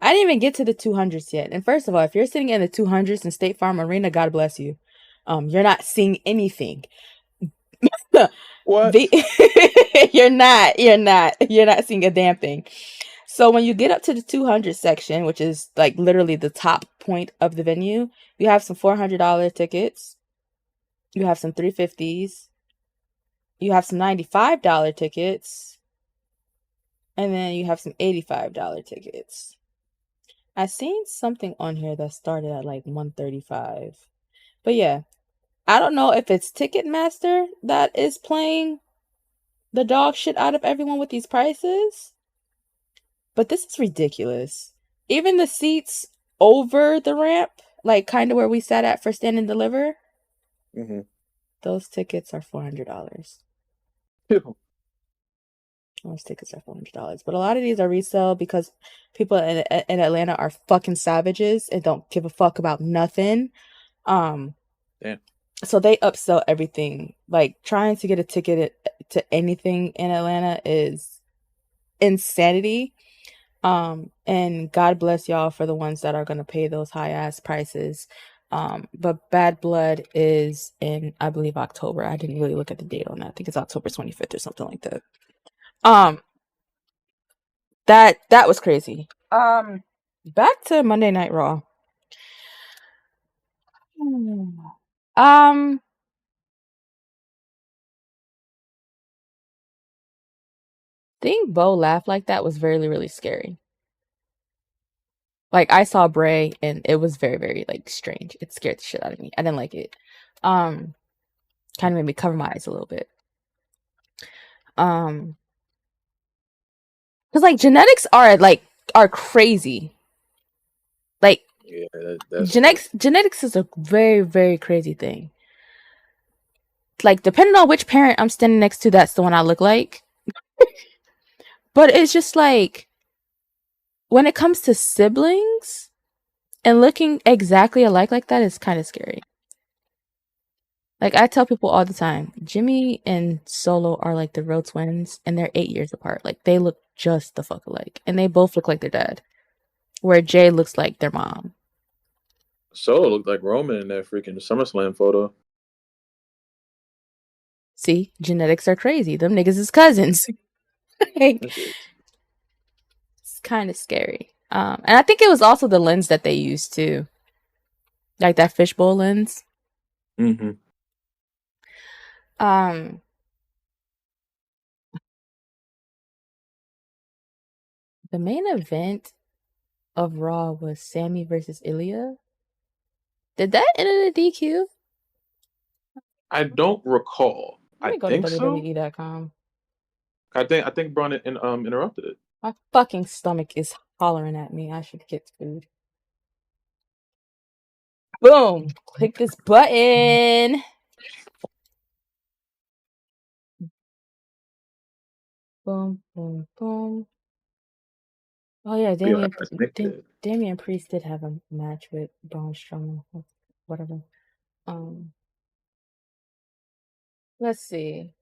Speaker 1: I didn't even get to the 200s yet. And first of all, if you're sitting in the 200s in State Farm Arena, God bless you. You're not seeing anything.
Speaker 2: What?
Speaker 1: You're not seeing a damn thing. So when you get up to the 200 section, which is like literally the top point of the venue, you have some $400 tickets. You have some 350s. You have some $95 tickets. And then you have some $85 tickets. I seen something on here that started at like 135. But yeah, I don't know if it's Ticketmaster that is playing the dog shit out of everyone with these prices, but this is ridiculous. Even the seats over the ramp, like kind of where we sat at for Stand and Deliver, those tickets are $400. Those tickets are $400. But a lot of these are resale because people in Atlanta are fucking savages and don't give a fuck about nothing.
Speaker 2: Damn.
Speaker 1: So they upsell everything. Like trying to get a ticket to anything in Atlanta is insanity. And God bless y'all for the ones that are gonna pay those high ass prices. But Bad Blood is in, I believe, October. I didn't really look at the date on that. I think it's October 25th or something like that. That was crazy. Back to Monday Night Raw. Seeing Bo laugh like that was very, really scary. Like I saw Bray and it was very, very like strange. It scared the shit out of me. I didn't like it. Kind of made me cover my eyes a little bit. Because like genetics are crazy. Like
Speaker 2: that's
Speaker 1: genetics is a very, very crazy thing. Like depending on which parent I'm standing next to, that's the one I look like. But it's just like when it comes to siblings and looking exactly alike like that is kind of scary. Like I tell people all the time, Jimmy and Solo are like the real twins and they're 8 years apart. Like they look just the fuck alike. And they both look like their dad. Where Jay looks like their mom.
Speaker 2: Solo looked like Roman in that freaking SummerSlam photo.
Speaker 1: See, genetics are crazy. Them niggas is cousins. Like, it's kind of scary. And I think it was also the lens that they used too. Like that fishbowl lens.
Speaker 2: Mm-hmm.
Speaker 1: The main event of Raw was Sammy versus Ilya. Did that end in a DQ?
Speaker 2: I don't recall.
Speaker 1: Let me
Speaker 2: I
Speaker 1: go to
Speaker 2: think so.
Speaker 1: WWE.com.
Speaker 2: I think Braun interrupted it.
Speaker 1: My fucking stomach is hollering at me. I should get food. Boom! Click this button. Boom, boom, boom. Oh yeah, Damian Priest did have a match with Braun Strowman. Whatever. Let's see.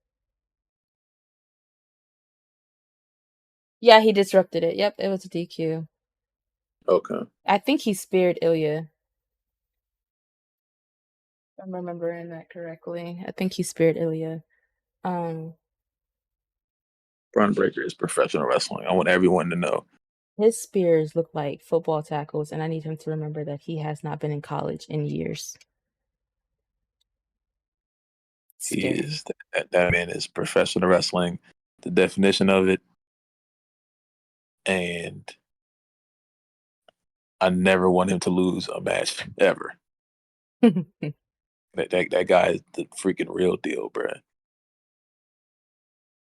Speaker 1: Yeah, he disrupted it. Yep, it was a DQ.
Speaker 2: Okay.
Speaker 1: I think he speared Ilya. I'm remembering that correctly. I think he speared Ilya.
Speaker 2: Braun Breaker is professional wrestling. I want everyone to know.
Speaker 1: His spears look like football tackles, and I need him to remember that he has not been in college in years.
Speaker 2: He is that man is professional wrestling, the definition of it, and I never want him to lose a match ever. that guy is the freaking real deal, bro.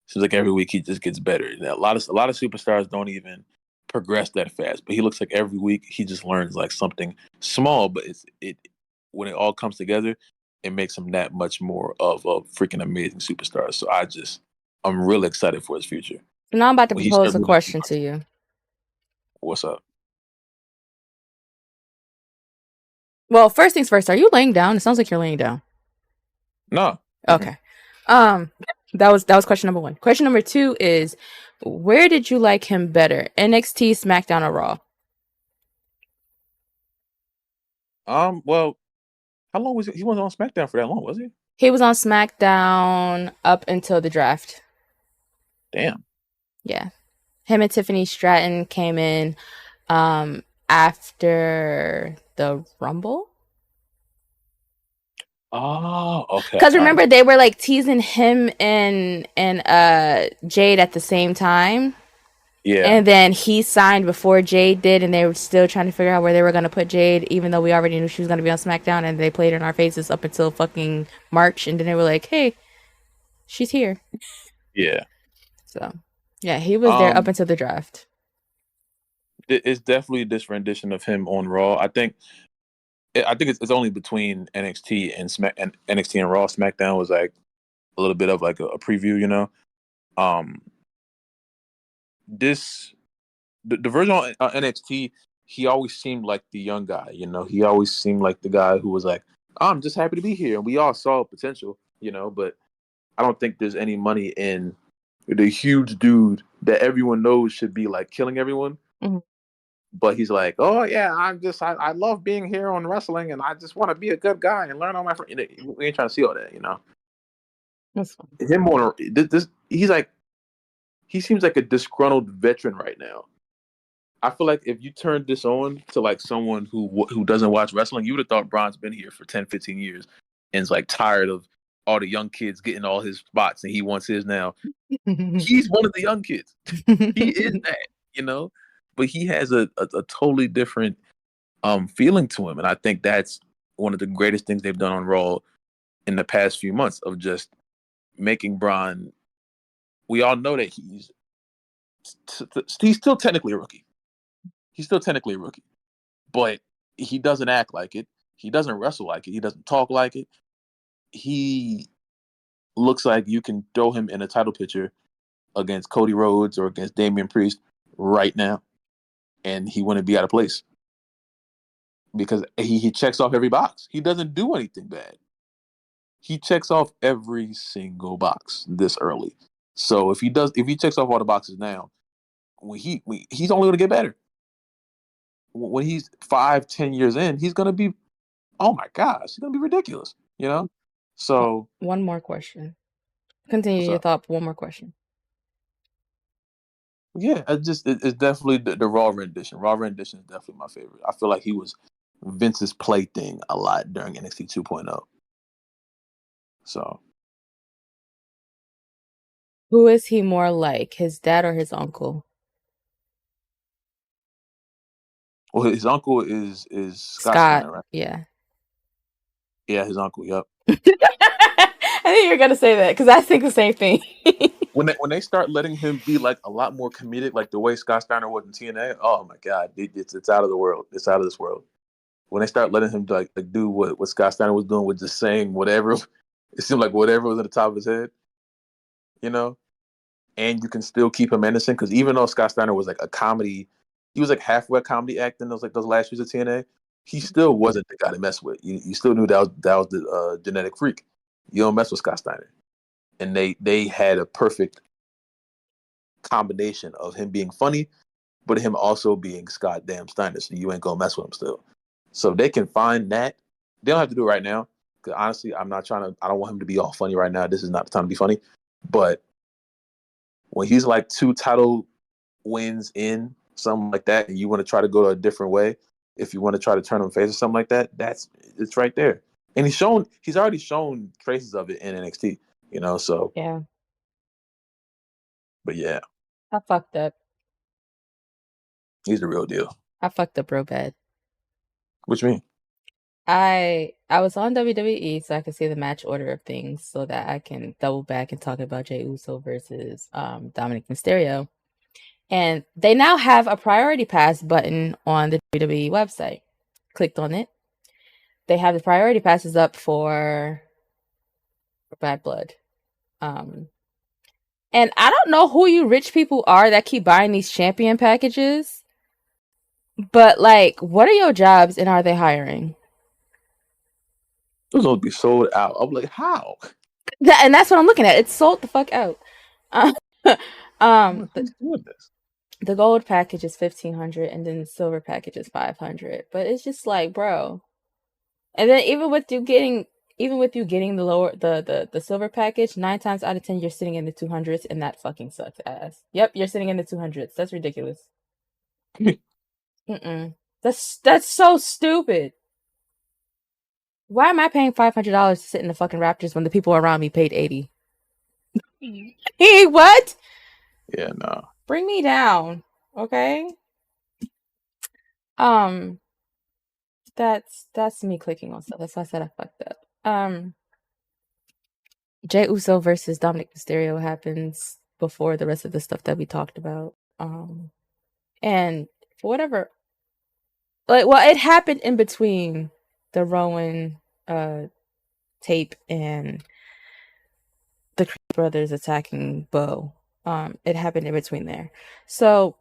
Speaker 2: Seems like every week he just gets better. And a lot of superstars don't even progress that fast, but he looks like every week he just learns like something small, but it when it all comes together, it makes him that much more of a freaking amazing superstar. So I'm really excited for his future.
Speaker 1: Now I'm about to propose a question to you.
Speaker 2: What's up?
Speaker 1: Well, first things first, are you laying down? It sounds like you're laying down.
Speaker 2: No.
Speaker 1: Okay. That was question number 1. Question number 2 is, Where did you like him better? NXT, SmackDown, or Raw?
Speaker 2: Well, how long was he? He wasn't on SmackDown for that long, was he?
Speaker 1: He was on SmackDown up until the draft.
Speaker 2: Damn.
Speaker 1: Yeah. Him and Tiffany Stratton came in after the Rumble.
Speaker 2: Oh, okay.
Speaker 1: Because
Speaker 2: All right.
Speaker 1: remember they were like teasing him and Jade at the same time.
Speaker 2: Yeah.
Speaker 1: And then he signed before Jade did, and they were still trying to figure out where they were gonna put Jade, even though we already knew she was gonna be on SmackDown, and they played in our faces up until fucking March, and then they were like, "Hey, she's here."
Speaker 2: Yeah.
Speaker 1: So, yeah, he was there up
Speaker 2: Um,
Speaker 1: until the draft.
Speaker 2: it's definitely this rendition of him on Raw. I think it's only between NXT and NXT and Raw. SmackDown was like a little bit of like a preview, you know. Um, this the version on NXT, he always seemed like the young guy, you know. He always seemed like the guy who was like, I'm just happy to be here, and we all saw potential, you know. But I don't think there's any money in the huge dude that everyone knows should be like killing everyone.
Speaker 1: Mhm.
Speaker 2: But he's like, oh yeah, I love being here on wrestling, and I just want to be a good guy and learn all my friends. You know, we ain't trying to see all that, you know.
Speaker 1: That's fine.
Speaker 2: Him on this, he's like, he seems like a disgruntled veteran right now. I feel like if you turned this on to like someone who doesn't watch wrestling, you would have thought Braun's been here for 10, 15 years and is like tired of all the young kids getting all his spots and he wants his now. He's one of the young kids. He is that, you know, but he has a totally different feeling to him, and I think that's one of the greatest things they've done on Raw in the past few months of just making Braun. We all know that he's still technically a rookie. He's still technically a rookie, but he doesn't act like it. He doesn't wrestle like it. He doesn't talk like it. He looks like you can throw him in a title picture against Cody Rhodes or against Damian Priest right now, and he wouldn't be out of place because he checks off every box. He doesn't do anything bad. He checks off every single box this early. So if he checks off all the boxes now, he's only going to get better. When he's 5, 10 years in, he's going to be, oh my gosh, he's going to be ridiculous. You know. So
Speaker 1: One more question. Continue
Speaker 2: what's
Speaker 1: your
Speaker 2: up?
Speaker 1: thought. One more question.
Speaker 2: Yeah, it's definitely the Raw rendition. Raw rendition is definitely my favorite. I feel like he was Vince's plaything a lot during NXT 2.0. So,
Speaker 1: Who is he more like, his dad or his uncle?
Speaker 2: well, his uncle is Scott
Speaker 1: Scott.
Speaker 2: Steiner, right?
Speaker 1: Yeah.
Speaker 2: Yeah, his uncle. Yep.
Speaker 1: I think you're gonna say that because I think the same thing.
Speaker 2: When they start letting him be like a lot more comedic, like the way Scott Steiner was in TNA, oh my god, it's out of the world. It's out of this world. When they start letting him like do what Scott Steiner was doing with just saying whatever, it seemed like whatever was at the top of his head, you know. And you can still keep him innocent because even though Scott Steiner was like a comedy, he was like halfway comedy acting those last years of TNA. He still wasn't the guy to mess with. You still knew that was the genetic freak. You don't mess with Scott Steiner, and they had a perfect combination of him being funny, but him also being Scott damn Steiner. So you ain't gonna mess with him still. So they can find that. They don't have to do it right now. Because honestly, I'm not trying to. I don't want him to be all funny right now. This is not the time to be funny. But when he's like 2 title wins in something like that, and you want to try to go a different way, if you want to try to turn him face or something like that, it's right there. And he's already shown traces of it in NXT. You know, so
Speaker 1: Yeah.
Speaker 2: but yeah,
Speaker 1: I fucked up.
Speaker 2: he's the real deal.
Speaker 1: I fucked up real bad.
Speaker 2: What you mean?
Speaker 1: I was on WWE so I could see the match order of things so that I can double back and talk about Jey Uso versus Dominic Mysterio. And they now have a priority pass button on the WWE website. Clicked on it. They have the priority passes up for Bad Blood. And I don't know who you rich people are that keep buying these champion packages, but like, what are your jobs and are they hiring?
Speaker 2: Those will be sold out. I'm like, how?
Speaker 1: And that's what I'm looking at. It's sold the fuck out. Uh, The,
Speaker 2: Doing this.
Speaker 1: the gold package is 1,500, and then the silver package is 500. But it's just like, bro. And then even with you getting the lower the silver package, 9 times out of 10 you're sitting in the 200s, and that fucking sucks ass. Yep, you're sitting in the 200s. That's ridiculous. That's so stupid. Why am I paying $500 to sit in the fucking Raptors when the people around me paid 80? Hey, what?
Speaker 2: Yeah, no.
Speaker 1: Bring me down, okay? That's me clicking on stuff. That's why I said I fucked up. Jey Uso versus Dominic Mysterio happens before the rest of the stuff that we talked about. And for whatever, it happened in between the Rowan tape and the Creed brothers attacking Bo. It happened in between there. So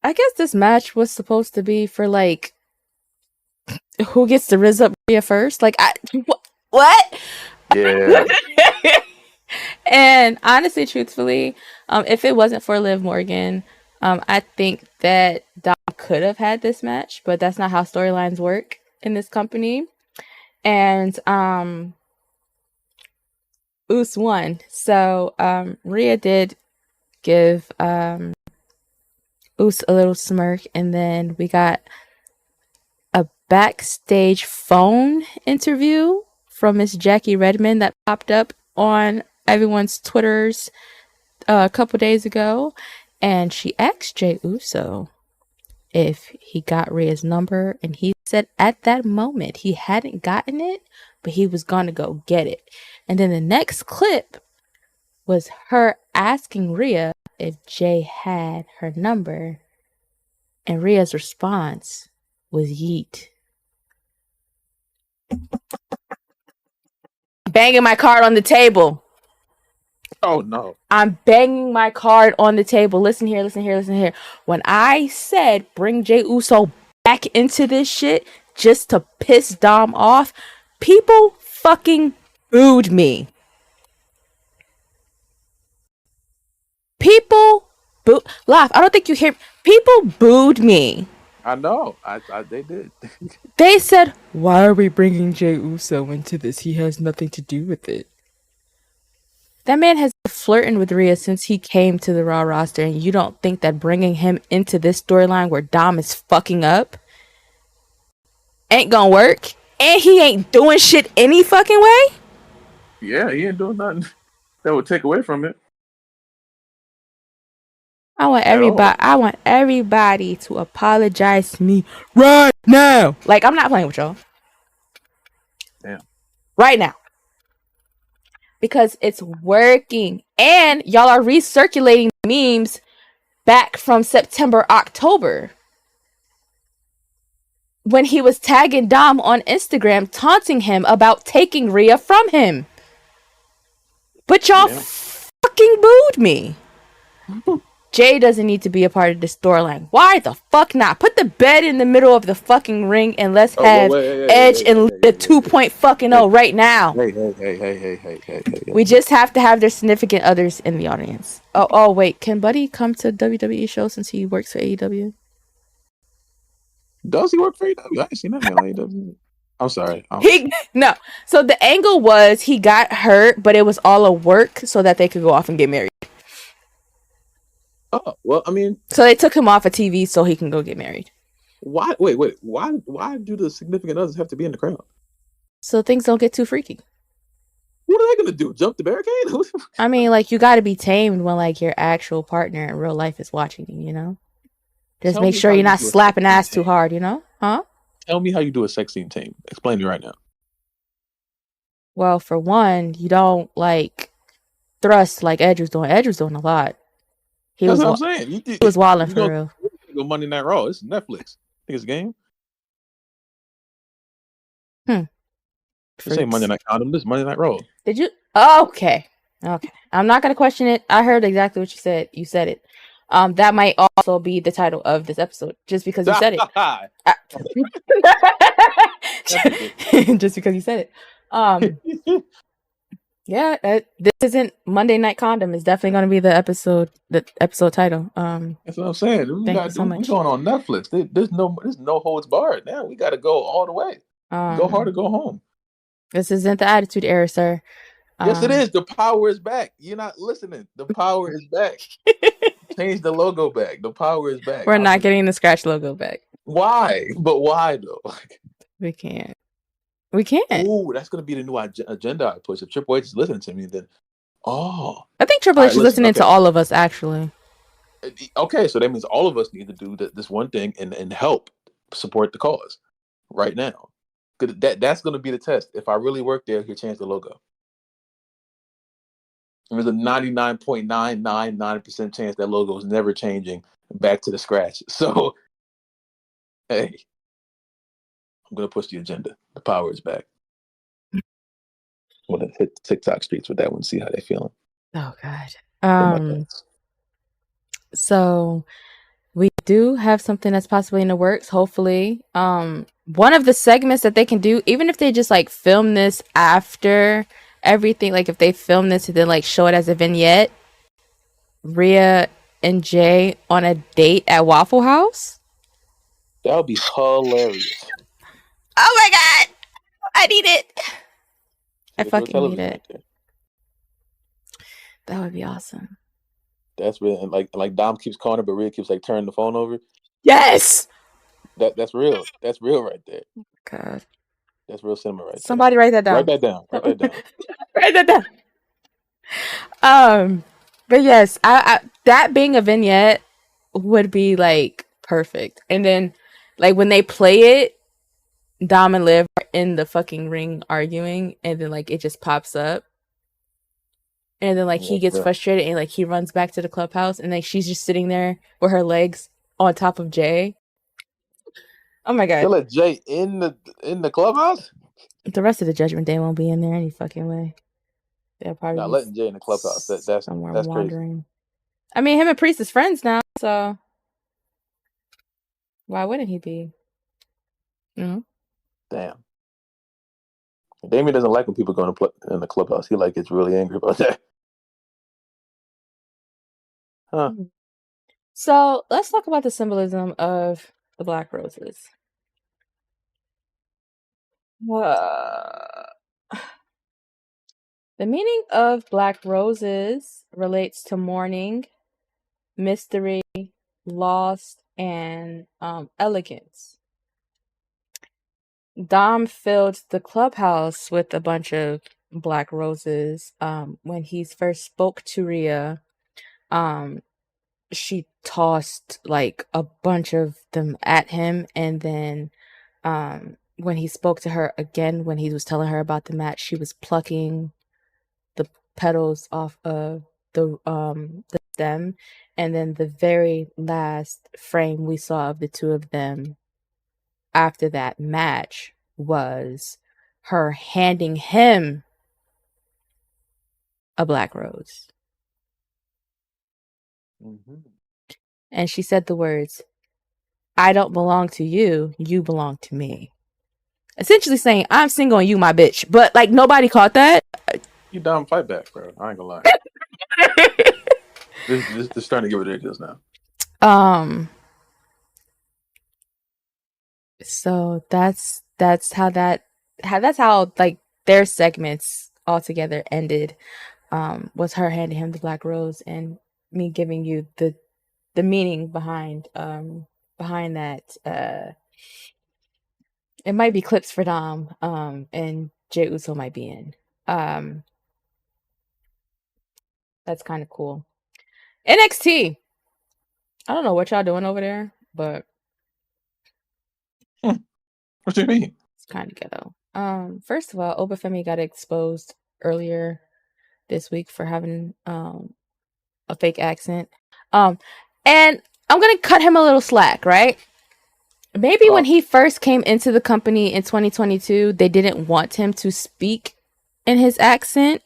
Speaker 1: I guess this match was supposed to be for like who gets to Riz up Rhea first. Like what?
Speaker 2: Yeah.
Speaker 1: And honestly, truthfully, if it wasn't for Liv Morgan, I think that Dom could have had this match, but that's not how storylines work in this company. And Uso won. So Rhea did give Uso a little smirk, and then we got a backstage phone interview from Miss Jackie Redmond that popped up on everyone's Twitters a couple days ago, and she asked Jey Uso if he got Rhea's number, and he said at that moment he hadn't gotten it, but he was gonna go get it. And then the next clip was her asking Rhea if Jey had her number, and Rhea's response was yeet. Banging my card on the table.
Speaker 2: Oh no.
Speaker 1: I'm banging my card on the table. Listen here. When I said bring Jey Uso back into this shit just to piss Dom off, people fucking booed me. People laugh. I don't think you hear. People booed me.
Speaker 2: I know. They did.
Speaker 1: They said, "Why are we bringing Jey Uso into this? He has nothing to do with it." That man has been flirting with Rhea since he came to the Raw roster, and you don't think that bringing him into this storyline where Dom is fucking up ain't gonna work? And he ain't doing shit any fucking way?
Speaker 2: Yeah, he ain't doing nothing that would take away from it.
Speaker 1: I want everybody to apologize to me right now. Like, I'm not playing with y'all.
Speaker 2: Yeah.
Speaker 1: Right now. Because it's working. And y'all are recirculating memes back from September, October. When he was tagging Dom on Instagram, taunting him about taking Rhea from him. But y'all fucking booed me. Jey doesn't need to be a part of this storyline. Why the fuck not? Put the bed in the middle of the fucking ring and let's have Edge and Lita 2.0 right now.
Speaker 2: Hey.
Speaker 1: We just have to have their significant others in the audience. Oh wait, can Buddy come to WWE show since he works for AEW?
Speaker 2: Does he work for AEW? I ain't seen that man on AEW. I'm sorry.
Speaker 1: No. So the angle was he got hurt, but it was all a work so that they could go off and get married.
Speaker 2: Oh, well, I mean...
Speaker 1: So they took him off of TV so he can go get married.
Speaker 2: Why? Wait. Why do the significant others have to be in the crowd?
Speaker 1: So things don't get too freaky.
Speaker 2: What are they going to do? Jump the barricade?
Speaker 1: I mean, like, you got to be tamed when, like, your actual partner in real life is watching you, you know? Just make sure you're not slapping ass too hard, you know? Huh?
Speaker 2: Tell me how you do a sex scene tame. Explain to me right now.
Speaker 1: Well, for one, you don't, like, thrust like Edge was doing. Edge was doing a lot.
Speaker 2: That's what I'm saying.
Speaker 1: He was wilding for real.
Speaker 2: Go Monday Night Raw. It's Netflix. I think it's a game. This ain't Monday Night Condom. This is Monday Night Raw.
Speaker 1: Did you? Oh, okay. I'm not gonna question it. I heard exactly what you said. You said it. That might also be the title of this episode, just because you said it. Just because you said it. Yeah, this isn't Monday Night Condom. Is definitely going to be the episode title.
Speaker 2: That's what I'm saying.
Speaker 1: Thank you so
Speaker 2: We
Speaker 1: much.
Speaker 2: going on Netflix. There's no holds barred. Now we got to go all the way. Go hard or
Speaker 1: Um,
Speaker 2: go home.
Speaker 1: this isn't the Attitude Era, sir.
Speaker 2: Yes, it is. The power is back. You're not listening. The power is back. Change the logo back. The power is back.
Speaker 1: We're not getting the scratch logo back.
Speaker 2: Why? But why though?
Speaker 1: We can't. We can't.
Speaker 2: Oh, that's gonna be the new agenda I push. If Triple H is listening to me, then
Speaker 1: I think Triple H is listening to all of us, actually.
Speaker 2: Okay, so that means all of us need to do this one thing and help support the cause right now. That's going to be the test. If I really work there, he'll change the logo. There's a 99.999% chance that logo is never changing back to the scratch. So, hey, I'm going to push the agenda. The power is back. I'm going to hit TikTok streets with that one, see how they're feeling.
Speaker 1: Oh, God. So we do have something that's possibly in the works, hopefully. One of the segments that they can do, even if they just like film this after everything, like if they film this and then like show it as a vignette, Rhea and Jay on a date at Waffle House.
Speaker 2: That would be hilarious.
Speaker 1: Oh my God, I need it. I fucking need it. Right, that would be awesome.
Speaker 2: That's real. And like Dom keeps calling her, but Rhea keeps like turning the phone over.
Speaker 1: Yes.
Speaker 2: That's real. That's real right there.
Speaker 1: God.
Speaker 2: That's real cinema right there.
Speaker 1: Somebody write that down.
Speaker 2: Write that down. Write that down.
Speaker 1: Write that down. But yes, I that being a vignette would be like perfect. And then like when they play it, Dom and Liv are in the fucking ring arguing, and then like it just pops up. And then like he gets frustrated and like he runs back to the clubhouse, and like she's just sitting there with her legs on top of Jay. Oh my God.
Speaker 2: They let Jay in the clubhouse?
Speaker 1: The rest of the Judgment Day won't be in there any fucking way. They'll probably
Speaker 2: not letting Jay in the clubhouse. That's
Speaker 1: somewhere
Speaker 2: that's
Speaker 1: wandering.
Speaker 2: Crazy.
Speaker 1: I mean, him and Priest is friends now, so why wouldn't he be?
Speaker 2: Damn. Damien doesn't like when people go in the clubhouse. He like gets really angry about that. Huh.
Speaker 1: So let's talk about the symbolism of the Black Roses. The meaning of Black Roses relates to mourning, mystery, loss, and elegance. Dom filled the clubhouse with a bunch of Black Roses. When he first spoke to Rhea, she tossed like a bunch of them at him, and then when he spoke to her again, when he was telling her about the match, she was plucking the petals off of the stem, and then the very last frame we saw of the two of them after that match was her handing him a Black Rose. Mm-hmm. And she said the words, "I don't belong to you, you belong to me." Essentially saying, I'm single and you my bitch. But like nobody caught that.
Speaker 2: You dumb, fight back, bro. I ain't gonna lie. this is starting to get ridiculous now.
Speaker 1: So that's how like their segments all together ended. Was her handing him the Black Rose and me giving you the meaning behind that. It might be clips for Dom, and Jey Uso might be in. That's kind of cool. NXT. I don't know what y'all doing over there, but
Speaker 2: what do you mean?
Speaker 1: It's kind of ghetto. First of all, Obafemi got exposed earlier this week for having a fake accent. And I'm gonna cut him a little slack, right? Maybe when he first came into the company in 2022, they didn't want him to speak in his accent.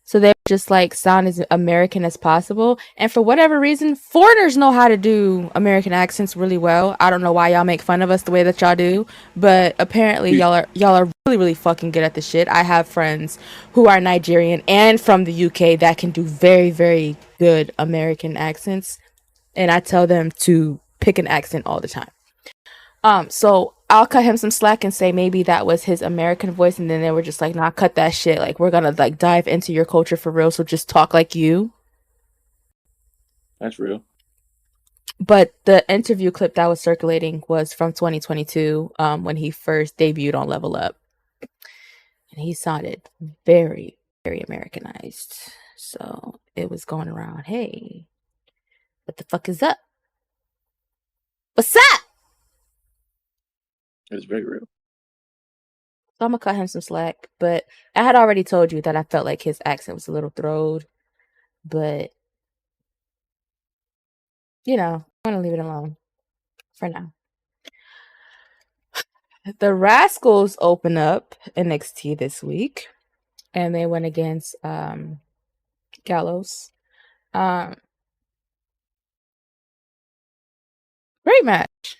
Speaker 1: So they just like sound as American as possible. And for whatever reason, foreigners know how to do American accents really well. I don't know why y'all make fun of us the way that y'all do, but apparently y'all are really really fucking good at this shit. I have friends who are Nigerian and from the UK that can do very very good American accents, and I tell them to pick an accent all the time. So I'll cut him some slack and say maybe that was his American voice, and then they were just like, "Nah, cut that shit. Like, we're gonna like dive into your culture for real. So just talk like you."
Speaker 2: That's real.
Speaker 1: But the interview clip that was circulating was from 2022, when he first debuted on Level Up, and he sounded very, very Americanized. So it was going around, "Hey, what the fuck is up? What's up?"
Speaker 2: It's very real.
Speaker 1: So I'm gonna cut him some slack, but I had already told you that I felt like his accent was a little throwed, but I'm gonna leave it alone for now. The Rascals open up NXT this week, and they went against Gallows. Great match.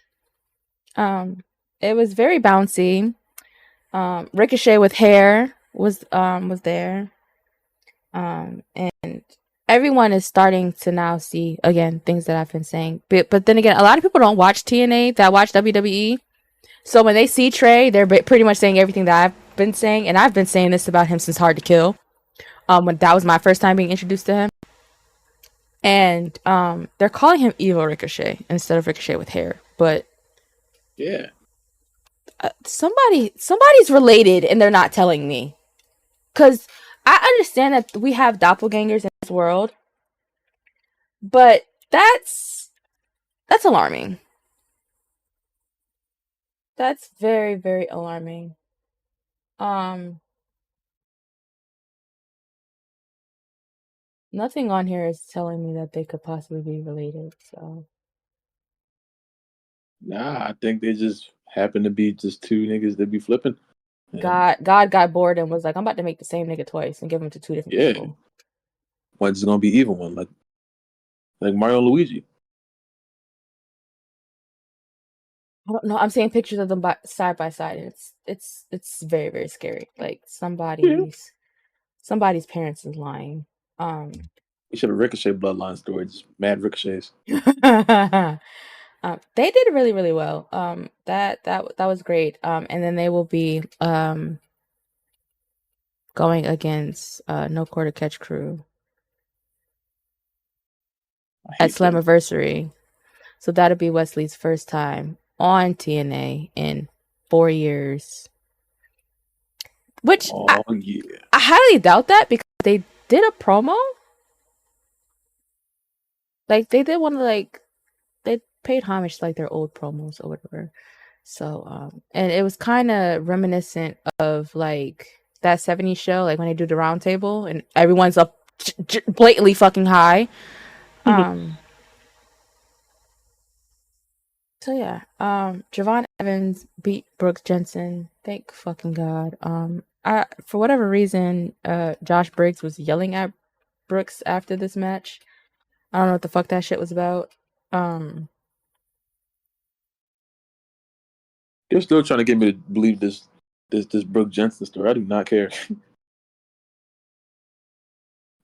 Speaker 1: It was very bouncy. Ricochet with hair was there. And everyone is starting to now see again things that I've been saying. But then again, a lot of people don't watch TNA that watch WWE. So when they see Trey, they're pretty much saying everything that I've been saying, and I've been saying this about him since Hard to Kill. When that was my first time being introduced to him. And they're calling him Evil Ricochet instead of Ricochet with hair. But
Speaker 2: yeah,
Speaker 1: somebody's related, and they're not telling me. Because I understand that we have doppelgangers in this world, but that's alarming. That's very, very alarming. Nothing on here is telling me that they could possibly be related, so.
Speaker 2: Nah, I think they just happen to be just two niggas that be flipping.
Speaker 1: God got bored and was like, "I'm about to make the same nigga twice and give him to two different people."
Speaker 2: One's gonna be evil one, like Mario and Luigi.
Speaker 1: I don't know. I'm seeing pictures of them side by side, and it's very very scary. Like somebody's parents is lying.
Speaker 2: We should have Ricochet bloodline story, just mad ricochets.
Speaker 1: They did really really well. That was great. And then they will be going against No Quarter Catch Crew at Slammiversary. So that'll be Wesley's first time on TNA in 4 years. Which I highly doubt that, because they did a promo. Like they did one of they paid homage to like their old promos or whatever. So and it was kind of reminiscent of like that 70s show, like when they do the round table and everyone's up blatantly fucking high. So yeah, Javon Evans beat Brooks Jensen. Thank fucking God. For whatever reason, Josh Briggs was yelling at Brooks after this match. I don't know what the fuck that shit was about.
Speaker 2: They're still trying to get me to believe this Brooke Jensen story. I do not care.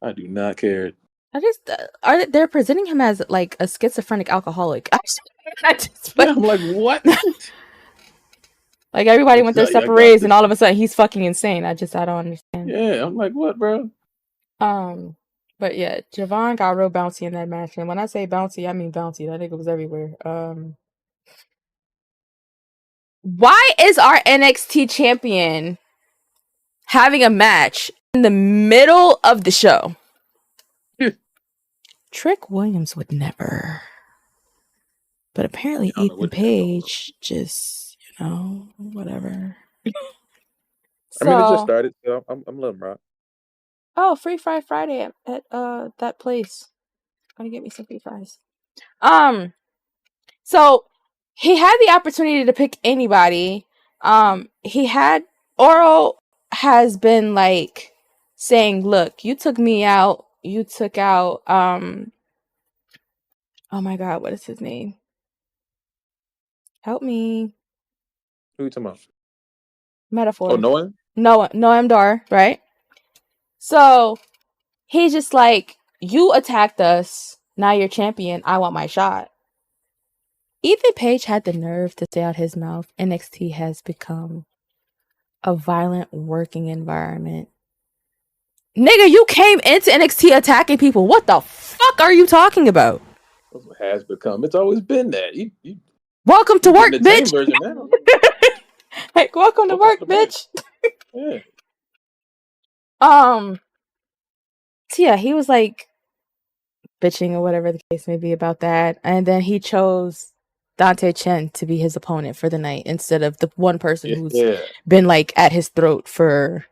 Speaker 2: I do not care.
Speaker 1: I just they're presenting him as like a schizophrenic alcoholic.
Speaker 2: I'm like, what?
Speaker 1: Like everybody went their separate ways, and all of a sudden he's fucking insane. I don't understand.
Speaker 2: Yeah, I'm like, what, bro?
Speaker 1: But yeah, Javon got real bouncy in that match, and when I say bouncy, I mean bouncy. That nigga was everywhere. Why is our NXT champion having a match in the middle of the show? Trick Williams would never. But apparently Ethan Page just, whatever.
Speaker 2: I mean, it just started, so I'm letting rock.
Speaker 1: Oh, Free Fry Friday at that place. Gonna get me some free fries. So he had the opportunity to pick anybody. Oro has been like saying, "Look, you took me out. You took out oh my god, what is his name? Help me.
Speaker 2: Who you talking about? Oh,
Speaker 1: Metaphor.
Speaker 2: Noah?
Speaker 1: Noam Dar, right? So he's just like, you attacked us. Now you're champion. I want my shot. Ethan Page had the nerve to say out his mouth, NXT has become a violent working environment. Nigga, you came into NXT attacking people. What the fuck are you talking about?
Speaker 2: That's what has become. It's always been that. You
Speaker 1: Welcome to
Speaker 2: getting
Speaker 1: work,
Speaker 2: the tame
Speaker 1: bitch.
Speaker 2: version now.
Speaker 1: Like, welcome to
Speaker 2: Welcome to
Speaker 1: work,
Speaker 2: the brand.
Speaker 1: bitch.
Speaker 2: Yeah.
Speaker 1: So yeah, he was like bitching or whatever the case may be about that. And then he chose Dante Chen to be his opponent for the night instead of the one person who's
Speaker 2: Yeah.
Speaker 1: been like at his throat for,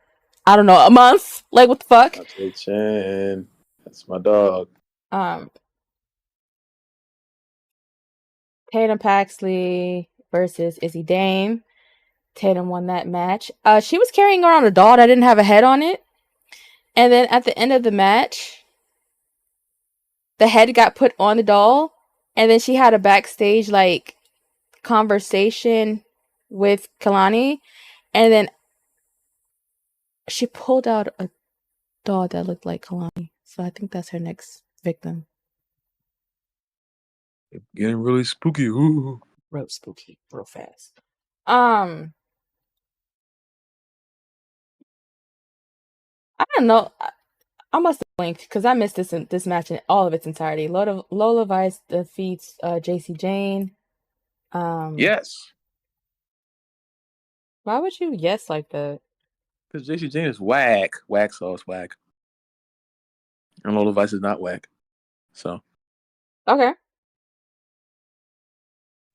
Speaker 1: I don't know, a month. Like, what the fuck?
Speaker 2: I'll say Chen. That's my dog.
Speaker 1: Tatum Paxley versus Izzy Dame. Tatum won that match. She was carrying around a doll that didn't have a head on it. And then at the end of the match, the head got put on the doll. And then she had a backstage like conversation with Kalani. And then she pulled out a doll that looked like Kalani. So I think that's her next victim.
Speaker 2: Getting really spooky. Ooh.
Speaker 1: Real spooky, real fast. I don't know. I must have blinked because I missed this match in all of its entirety. Lola Vice defeats JC Jane.
Speaker 2: Yes.
Speaker 1: Why would you yes like that?
Speaker 2: Because JC Jane is whack. Whack sauce, whack. And Lola Vice is not whack. So.
Speaker 1: Okay.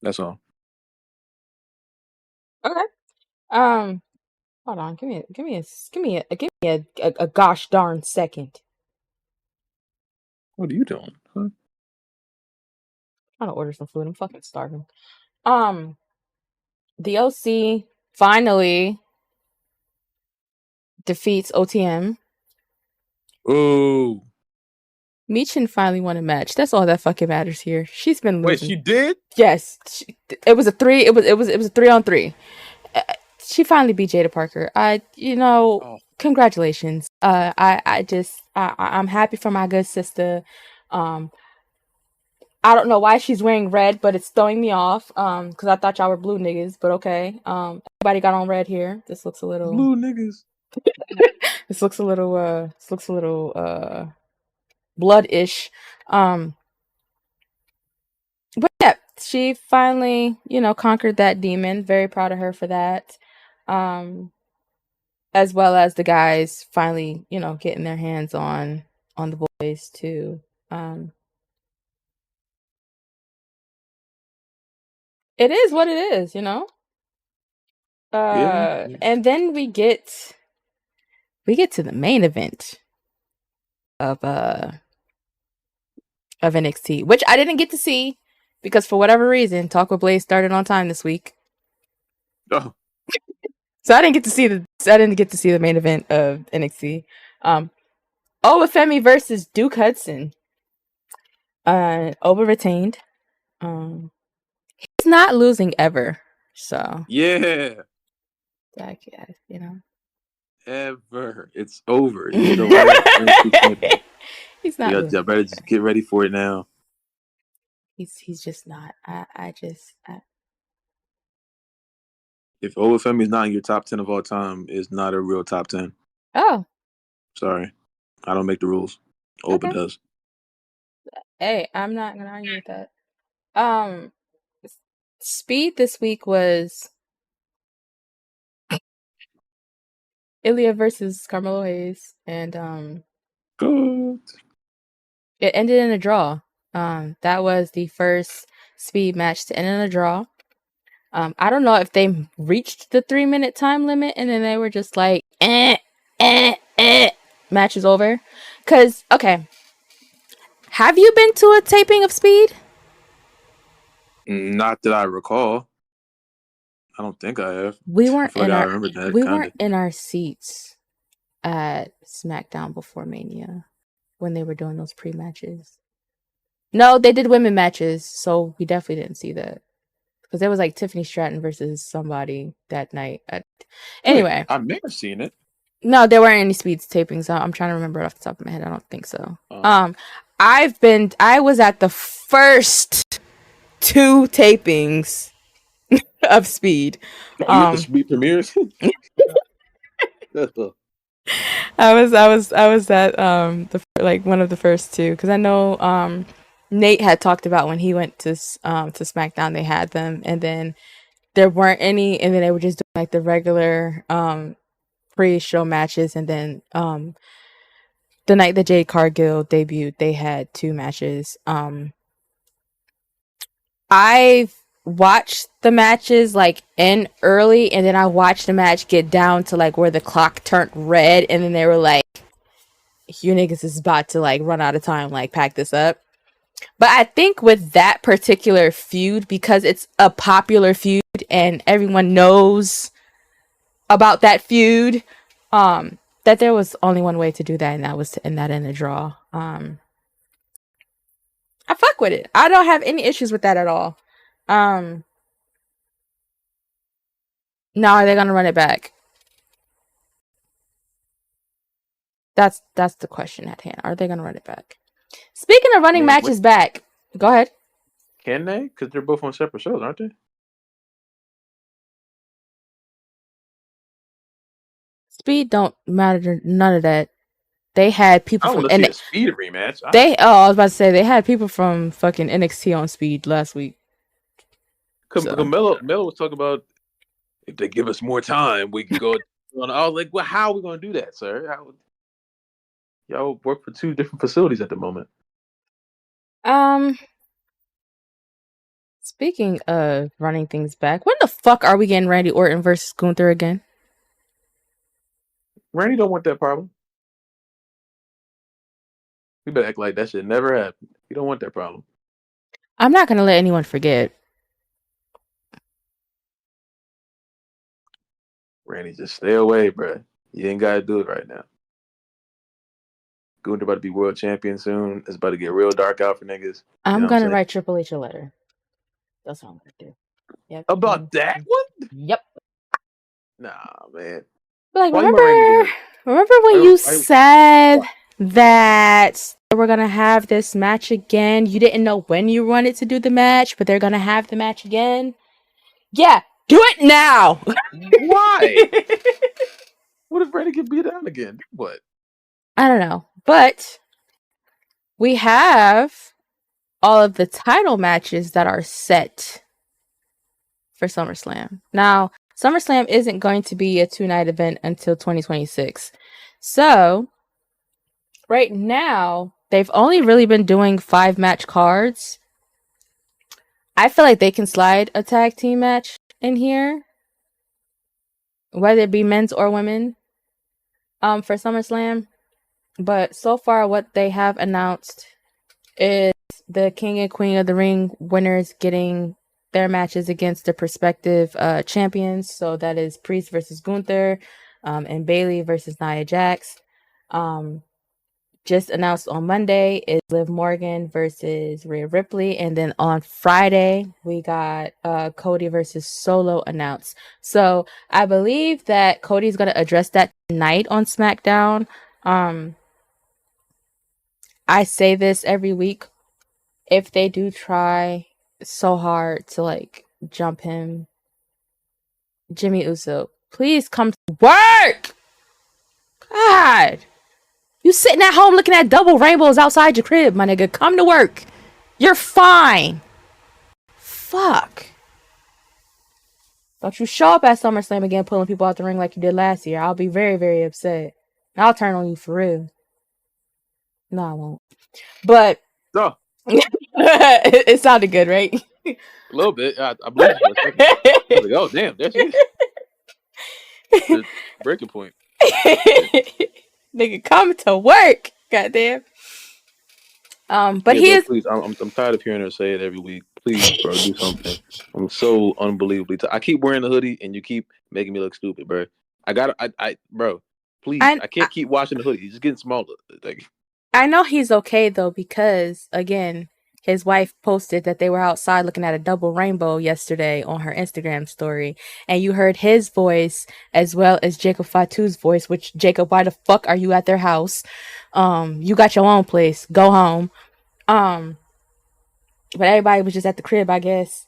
Speaker 2: That's all.
Speaker 1: Okay. Hold on. Give me a gosh darn second.
Speaker 2: What are you doing? Huh?
Speaker 1: I'm trying to order some food. I'm fucking starving. The OC finally defeats OTM.
Speaker 2: Ooh.
Speaker 1: Michin finally won a match. That's all that fucking matters here. She's been
Speaker 2: Wait,
Speaker 1: losing.
Speaker 2: she did?
Speaker 1: Yes, it was a 3-on-3. She finally beat Jada Parker. Congratulations. I'm happy for my good sister. I don't know why she's wearing red, but it's throwing me off. Because I thought y'all were blue niggas, but okay. Everybody got on red here. This looks a little
Speaker 2: Blue niggas.
Speaker 1: this looks a little blood-ish. But yeah, she finally, conquered that demon. Very proud of her for that. As well as the guys finally, getting their hands on the boys too. It is what it is,
Speaker 2: Yeah.
Speaker 1: And then we get to the main event of NXT, which I didn't get to see because for whatever reason, Talk with Blaze started on time this week.
Speaker 2: Oh.
Speaker 1: So I didn't get to see the main event of NXT. Owafemi versus Duke Hudson. Oba retained. He's not losing ever. So
Speaker 2: Yeah.
Speaker 1: I guess,
Speaker 2: Ever. It's over. He's the last NXT champion.
Speaker 1: He's not losing.
Speaker 2: Y'all better just get ready for it now.
Speaker 1: He's just not.
Speaker 2: If Olufemi is not in your top 10 of all time, it's not a real top 10.
Speaker 1: Oh.
Speaker 2: Sorry. I don't make the rules. Oba
Speaker 1: Okay.
Speaker 2: does.
Speaker 1: Hey, I'm not gonna argue with that. Speed this week was Ilya versus Carmelo Hayes, and
Speaker 2: Good.
Speaker 1: it ended in a draw. That was the first Speed match to end in a draw. I don't know if they reached the 3-minute time limit and then they were just like, match is over. Cause okay, have you been to a taping of Speed?
Speaker 2: Not that I recall. I don't think I have.
Speaker 1: We
Speaker 2: I
Speaker 1: weren't
Speaker 2: feel
Speaker 1: in
Speaker 2: like I
Speaker 1: our
Speaker 2: remember that.
Speaker 1: we
Speaker 2: Kinda.
Speaker 1: weren't in our seats. at SmackDown before Mania when they were doing those pre-matches. No, they did women matches, so we definitely didn't see that. Because there was like Tiffany Stratton versus somebody that night. Anyway.
Speaker 2: Wait, I may have seen it.
Speaker 1: No, there weren't any Speeds tapings. I'm trying to remember off the top of my head. I don't think so.
Speaker 2: Oh.
Speaker 1: I was at the first 2 tapings of Speed.
Speaker 2: You at the Speed premieres?
Speaker 1: I was at one of the first 2 because I know Nate had talked about when he went to SmackDown they had them, and then there weren't any, and then they were just doing like the regular pre-show matches, and then the night that Jade Cargill debuted they had 2 matches. I've watched the matches like in early, and then I watched the match get down to like where the clock turned red, and then they were like, you niggas is about to like run out of time, like pack this up. But I think with that particular feud, because it's a popular feud and everyone knows about that feud, that there was only one way to do that, and that was to end that in a draw. I fuck with it. I don't have any issues with that at all. Now are they gonna run it back? That's the question at hand. Are they gonna run it back? Speaking of running matches back, go ahead.
Speaker 2: Can they? Because they're both on separate shows, aren't they?
Speaker 1: Speed don't matter. None of that. They had people
Speaker 2: I
Speaker 1: from
Speaker 2: want to see a Speed rematch.
Speaker 1: I was about to say they had people from fucking NXT on Speed last week.
Speaker 2: Melo was talking about if they give us more time, we can go. I was like, well, how are we going to do that, sir? Y'all work for 2 different facilities at the moment.
Speaker 1: Speaking of running things back, when the fuck are we getting Randy Orton versus Gunther again?
Speaker 2: Randy don't want that problem. We better act like that shit never happened. You don't want that problem.
Speaker 1: I'm not gonna let anyone forget.
Speaker 2: Randy, just stay away, bro. You ain't gotta do it right now. Gunther about to be world champion soon. It's about to get real dark out for niggas.
Speaker 1: I'm gonna write Triple H a letter. That's what I'm gonna do. Yep.
Speaker 2: About that one?
Speaker 1: Yep.
Speaker 2: Nah, man.
Speaker 1: Like, remember when you said that we're gonna have this match again? You didn't know when you wanted to do the match, but they're gonna have the match again. Yeah, do it now.
Speaker 2: Why? What if Randy get beat down again? What?
Speaker 1: I don't know, but we have all of the title matches that are set for SummerSlam. Now, SummerSlam isn't going to be a 2-night event until 2026. So, right now, they've only really been doing 5-match cards. I feel like they can slide a tag team match in here, whether it be men's or women, for SummerSlam. But so far, what they have announced is the King and Queen of the Ring winners getting their matches against the prospective champions. So that is Priest versus Gunther, and Bayley versus Nia Jax. Just announced on Monday is Liv Morgan versus Rhea Ripley, and then on Friday we got Cody versus Solo announced. So I believe that Cody's gonna address that tonight on SmackDown. I say this every week. If they do try so hard to like jump him, Jimmy Uso, please come to work. God, you sitting at home looking at double rainbows outside your crib, my nigga. Come to work. You're fine. Fuck. Don't you show up at SummerSlam again pulling people out the ring like you did last year. I'll be very, very upset. I'll turn on you for real. No, I won't. But
Speaker 2: no.
Speaker 1: it sounded good, right?
Speaker 2: A little bit. I believe you. I was like, oh damn, that's the breaking point.
Speaker 1: Nigga, come to work. Goddamn. But
Speaker 2: yeah, please, I'm tired of hearing her say it every week. Please, bro, do something. I'm so unbelievably I keep wearing the hoodie and you keep making me look stupid, bro. Bro, Please,
Speaker 1: I,
Speaker 2: I can't keep washing the hoodie. He's just getting smaller. Like,
Speaker 1: I know he's okay though because again, his wife posted that they were outside looking at a double rainbow yesterday on her Instagram story, and you heard his voice as well as Jacob Fatu's voice. Which Jacob, why the fuck are you at their house? You got your own place. Go home. Um, but everybody was just at the crib, I guess.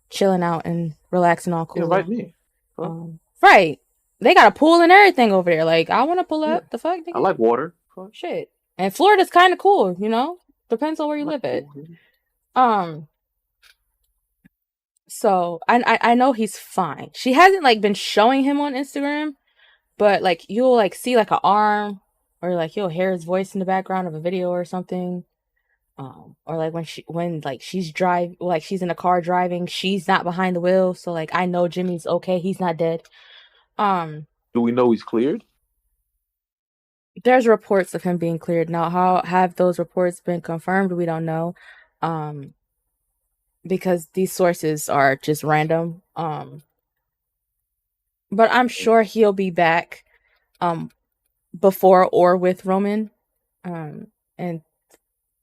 Speaker 1: Chilling out and relaxing, all
Speaker 2: invite
Speaker 1: cool.
Speaker 2: me. Huh?
Speaker 1: Right. They got a pool and everything over there. Like, I want to pull
Speaker 2: Yeah,
Speaker 1: up. The fuck,
Speaker 2: I
Speaker 1: nigga?
Speaker 2: like water. Fuck,
Speaker 1: Shit. And Florida's kind of cool, you know? Depends on where
Speaker 2: I
Speaker 1: you
Speaker 2: like
Speaker 1: live at.
Speaker 2: pool. Yeah.
Speaker 1: Um, so I know he's fine. She hasn't like been showing him on Instagram, but like you'll like see like an arm or like you'll hear his voice in the background of a video or something. Or like when like she's in a car driving, she's not behind the wheel, so like I know Jimmy's okay, he's not dead. Um,
Speaker 2: Do we know he's cleared?
Speaker 1: there's reports of him being cleared. Now, how have those reports been confirmed? We don't know. Um, because these sources are just random. But I'm sure he'll be back um before or with Roman. And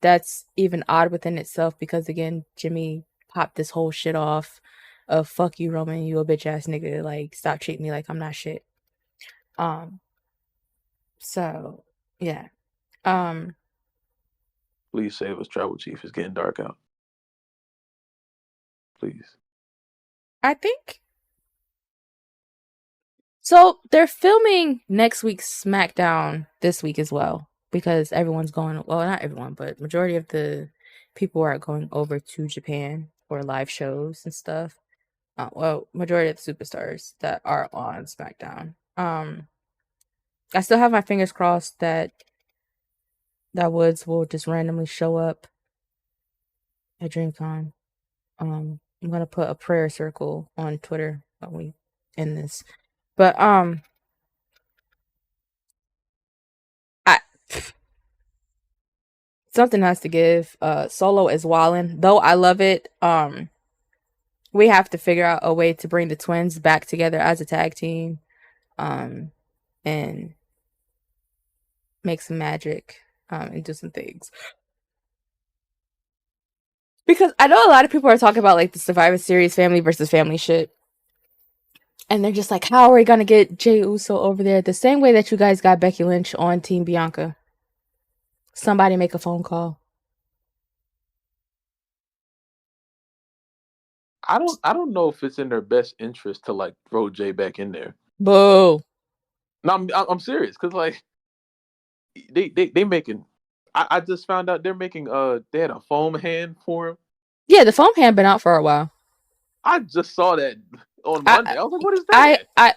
Speaker 1: that's even odd within itself because again, Jimmy popped this whole shit off of fuck you, Roman, you a bitch ass nigga, like stop treating me like I'm not shit. Um so yeah. Um
Speaker 2: Please save us, Tribal Chief. It's getting dark out. Please.
Speaker 1: I think so they're filming next week's SmackDown this week as well because everyone's going, well, not everyone, but majority of the people are going over to Japan for live shows and stuff. Well, majority of the superstars that are on SmackDown. I still have my fingers crossed that Woods will just randomly show up at DreamCon. I'm gonna put a prayer circle on Twitter when we end this. But I something has to give. Solo is wildin'. Though I love it. We have to figure out a way to bring the twins back together as a tag team. And make some magic. And do some things. Because I know a lot of people are talking about like the Survivor Series family versus family shit. And they're just like, how are we gonna get Jey Uso over there the same way that you guys got Becky Lynch on Team Bianca? Somebody make a phone call.
Speaker 2: I don't know if it's in their best interest to like throw Jay back in there.
Speaker 1: Boo.
Speaker 2: No, I'm serious because like they making. I just found out they're making they had a foam hand for him.
Speaker 1: Yeah, the foam hand been out for a while.
Speaker 2: I just saw that on
Speaker 1: I
Speaker 2: Monday. I was like, what is that?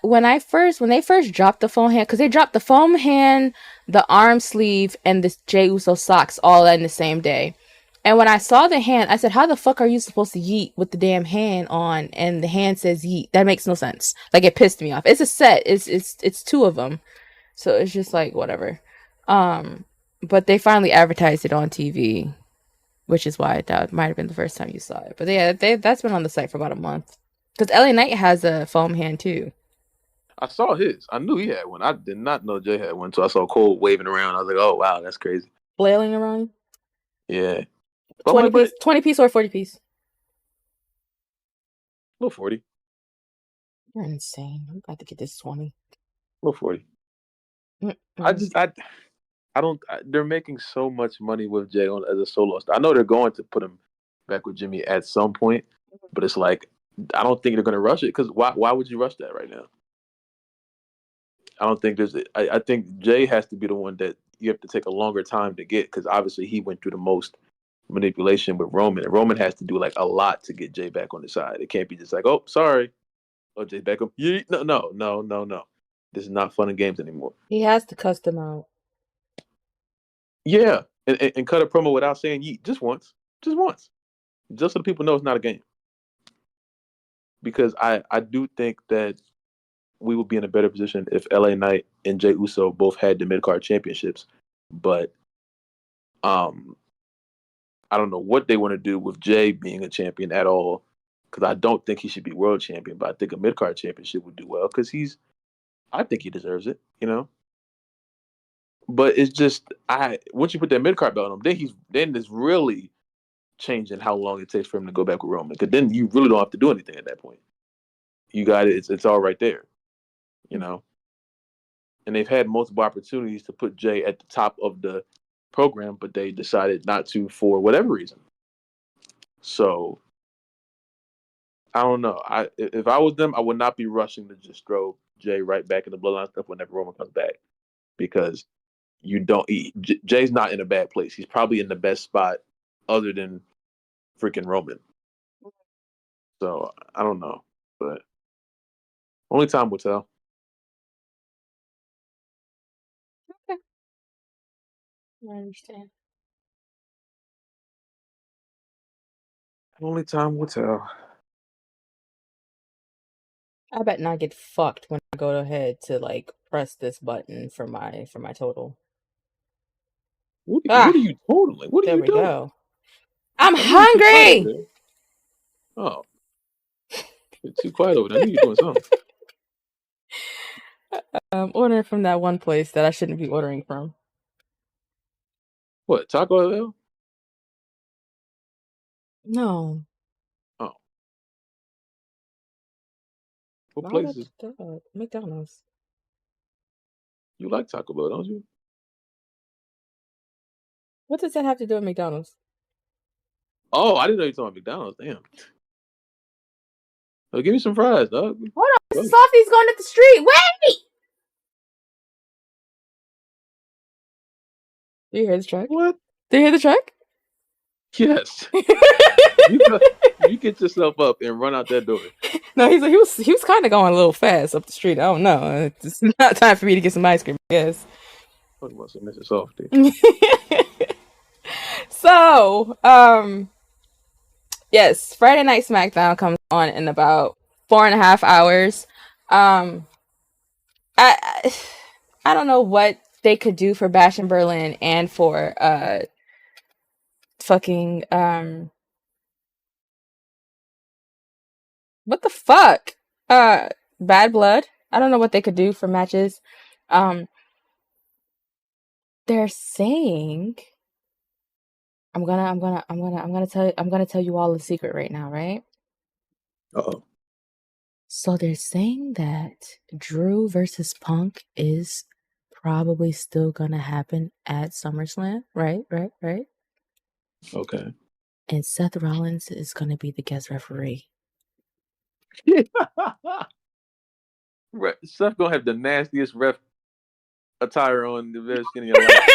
Speaker 1: when they first dropped the foam hand, because they dropped the foam hand, the arm sleeve, and the Jey Uso socks all in the same day. And when I saw the hand, I said, how the fuck are you supposed to yeet with the damn hand on and the hand says yeet? That makes no sense. Like, it pissed me off. It's a set. It's two of them. So it's just like, whatever. But they finally advertised it on TV, which is why that might have been the first time you saw it. But yeah, that's been on the site for about a month. Because LA Knight has a foam hand too.
Speaker 2: I saw his. I knew he had one. I did not know Jay had one. So I saw Cole waving around. I was like, oh wow, that's crazy.
Speaker 1: Flailing around.
Speaker 2: Yeah. But
Speaker 1: 20
Speaker 2: like, but
Speaker 1: piece, 20 piece or 40 piece.
Speaker 2: little 40.
Speaker 1: You're insane. I'm about to get this 20.
Speaker 2: Little 40.
Speaker 1: Mm-mm.
Speaker 2: I don't. They're making so much money with Jay on as a solo star. I know they're going to put him back with Jimmy at some point, but it's like I don't think they're going to rush it because why would you rush that right now? I don't think there's. I think Jay has to be the one that you have to take a longer time to get because obviously he went through the most manipulation with Roman, and Roman has to do like a lot to get Jay back on the side. It can't be just like, oh, sorry, oh Jay back up. Yeah, no. This is not fun and games anymore.
Speaker 1: He has to cuss them out.
Speaker 2: Yeah, and cut a promo without saying yeet just once, just so the people know it's not a game. Because I do think that we would be in a better position if LA Knight and Jey Uso both had the mid card championships, but I don't know what they want to do with Jay being a champion at all. Because I don't think he should be world champion, but I think a mid card championship would do well because he's I think he deserves it, you know. But it's just once you put that mid card belt on him, then it's really changing how long it takes for him to go back with Roman. Because then you really don't have to do anything at that point. You got it. It's all right there, you know. And they've had multiple opportunities to put Jay at the top of the program, but they decided not to for whatever reason. So I don't know. If I was them, I would not be rushing to just throw Jay right back in the bloodline stuff whenever Roman comes back, because you don't. Jay's not in a bad place. He's probably in the best spot, other than freaking Roman. So I don't know, but only time will tell.
Speaker 1: Okay, I understand.
Speaker 2: Only time will tell.
Speaker 1: I bet not get fucked when I go ahead to like press this button for my total.
Speaker 2: What are
Speaker 1: Ah,
Speaker 2: you totaling? What are
Speaker 1: there
Speaker 2: you
Speaker 1: we
Speaker 2: doing?
Speaker 1: go. I'm
Speaker 2: I knew you were too quiet over
Speaker 1: hungry.
Speaker 2: there. Oh, you're too quiet over there. I knew you were doing something.
Speaker 1: I'm ordering from that one place that I shouldn't be ordering from.
Speaker 2: What, Taco Bell?
Speaker 1: No.
Speaker 2: Oh, what
Speaker 1: Why would I
Speaker 2: places?
Speaker 1: do that? McDonald's.
Speaker 2: You like Taco Bell, don't you?
Speaker 1: What does that have to do with McDonald's?
Speaker 2: Oh, I didn't know you were talking about McDonald's. Damn. Oh, give me some fries, dog.
Speaker 1: Hold on, Mr.
Speaker 2: Go.
Speaker 1: Softy's going up the street. Wait! Do you hear the truck?
Speaker 2: What?
Speaker 1: Do you hear the truck?
Speaker 2: Yes. You get yourself up and run out that door.
Speaker 1: No, he was kind of going a little fast up the street. I don't know. It's not time for me to get some ice cream, I guess.
Speaker 2: Talking about some Mr. Softy.
Speaker 1: So, yes, Friday Night SmackDown comes on in about 4.5 hours. I I don't know what they could do for Bash in Berlin and for fucking what the fuck? Bad Blood. I don't know what they could do for matches. Um they're saying I'm gonna tell you all the secret right now, right?
Speaker 2: Uh-oh.
Speaker 1: So they're saying that Drew versus Punk is probably still gonna happen at SummerSlam, right?
Speaker 2: Okay.
Speaker 1: And Seth Rollins is gonna be the guest referee.
Speaker 2: Seth gonna have the nastiest ref attire on the very skin of your life.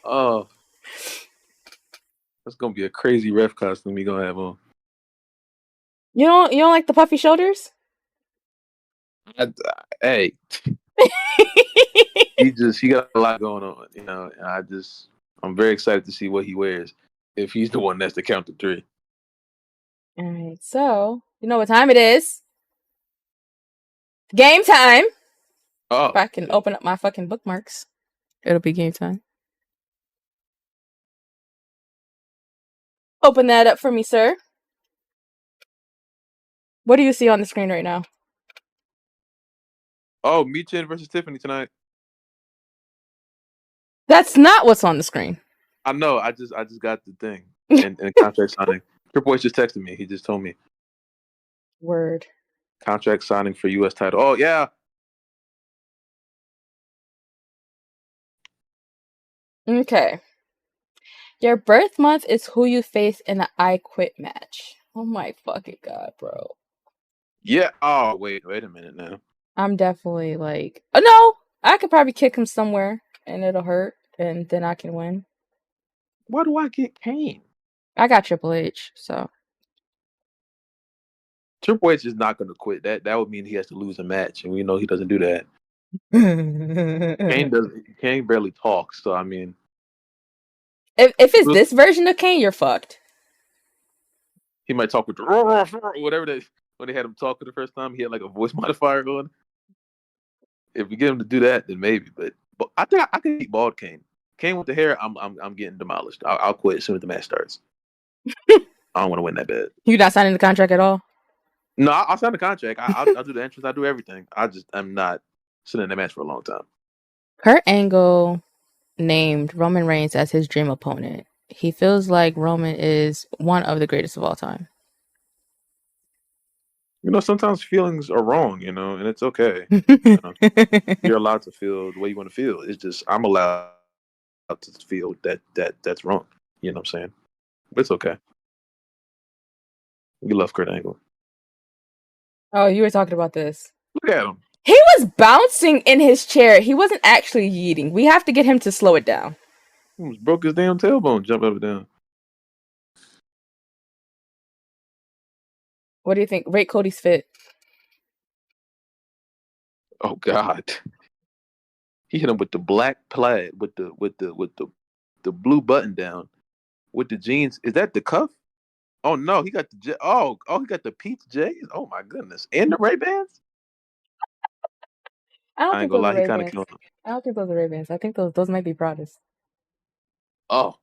Speaker 2: Oh, that's gonna be a crazy ref costume he gonna have on.
Speaker 1: You don't like the puffy shoulders?
Speaker 2: Hey, he got a lot going on, you know. And I'm very excited to see what he wears if he's the one that's the count to three.
Speaker 1: All right, so you know what time it is? Game time.
Speaker 2: Oh,
Speaker 1: If I can open up my fucking bookmarks, it'll be game time. Open that up for me, sir. What do you see on the screen right now?
Speaker 2: Oh, Michin versus Tiffany tonight.
Speaker 1: That's not what's on the screen.
Speaker 2: I know. I just got the thing and contract signing. Triple H just texted me. He just told me
Speaker 1: Word.
Speaker 2: contract signing for U.S. title. Oh yeah.
Speaker 1: Okay. Your birth month is who you face in the I Quit match. Oh my fucking god, bro.
Speaker 2: Yeah. Oh wait a minute now.
Speaker 1: I'm definitely like, oh no, I could probably kick him somewhere and it'll hurt, and then I can win.
Speaker 2: Why do I get Kane?
Speaker 1: I got Triple H, so
Speaker 2: Triple H is not going to quit. That would mean he has to lose a match, and we know he doesn't do that. Kane barely talks, so I mean,
Speaker 1: if it's this version of Kane, you're fucked.
Speaker 2: he might talk with whatever when they had him talk for the first time. He had like a voice modifier on. If you get him to do that, then maybe. But I think I can beat bald Kane. Kane with the hair, I'm getting demolished. I'll quit as soon as the match starts. I don't want to win that bad.
Speaker 1: You not signing the contract at all?
Speaker 2: No, I'll sign the contract. I'll do the entrance. I'll do everything. I'm not sitting in the match for a long time.
Speaker 1: Kurt Angle named Roman Reigns as his dream opponent. He feels like Roman is one of the greatest of all time.
Speaker 2: Sometimes feelings are wrong, and it's okay. You're allowed to feel the way you want to feel. It's just I'm allowed to feel that's wrong. You know what I'm saying? But it's okay. We love Kurt Angle.
Speaker 1: Oh, you were talking about this.
Speaker 2: Look at him.
Speaker 1: He was bouncing in his chair. He wasn't actually yeeting. We have to get him to slow it down.
Speaker 2: He almost broke his damn tailbone jumping up and down.
Speaker 1: What do you think? Rate Cody's fit.
Speaker 2: Oh God. He hit him with the black plaid, with the blue button down, with the jeans. Is that the cuff? Oh no, he got the he got the peach J's. Oh my goodness, and the Ray Bans.
Speaker 1: I don't
Speaker 2: I ain't
Speaker 1: think
Speaker 2: gonna
Speaker 1: those are
Speaker 2: lie, he
Speaker 1: Ray
Speaker 2: kind of
Speaker 1: Bans.
Speaker 2: killed him.
Speaker 1: I don't think those are Ray Bans. I think those might be Pradas.
Speaker 2: Oh,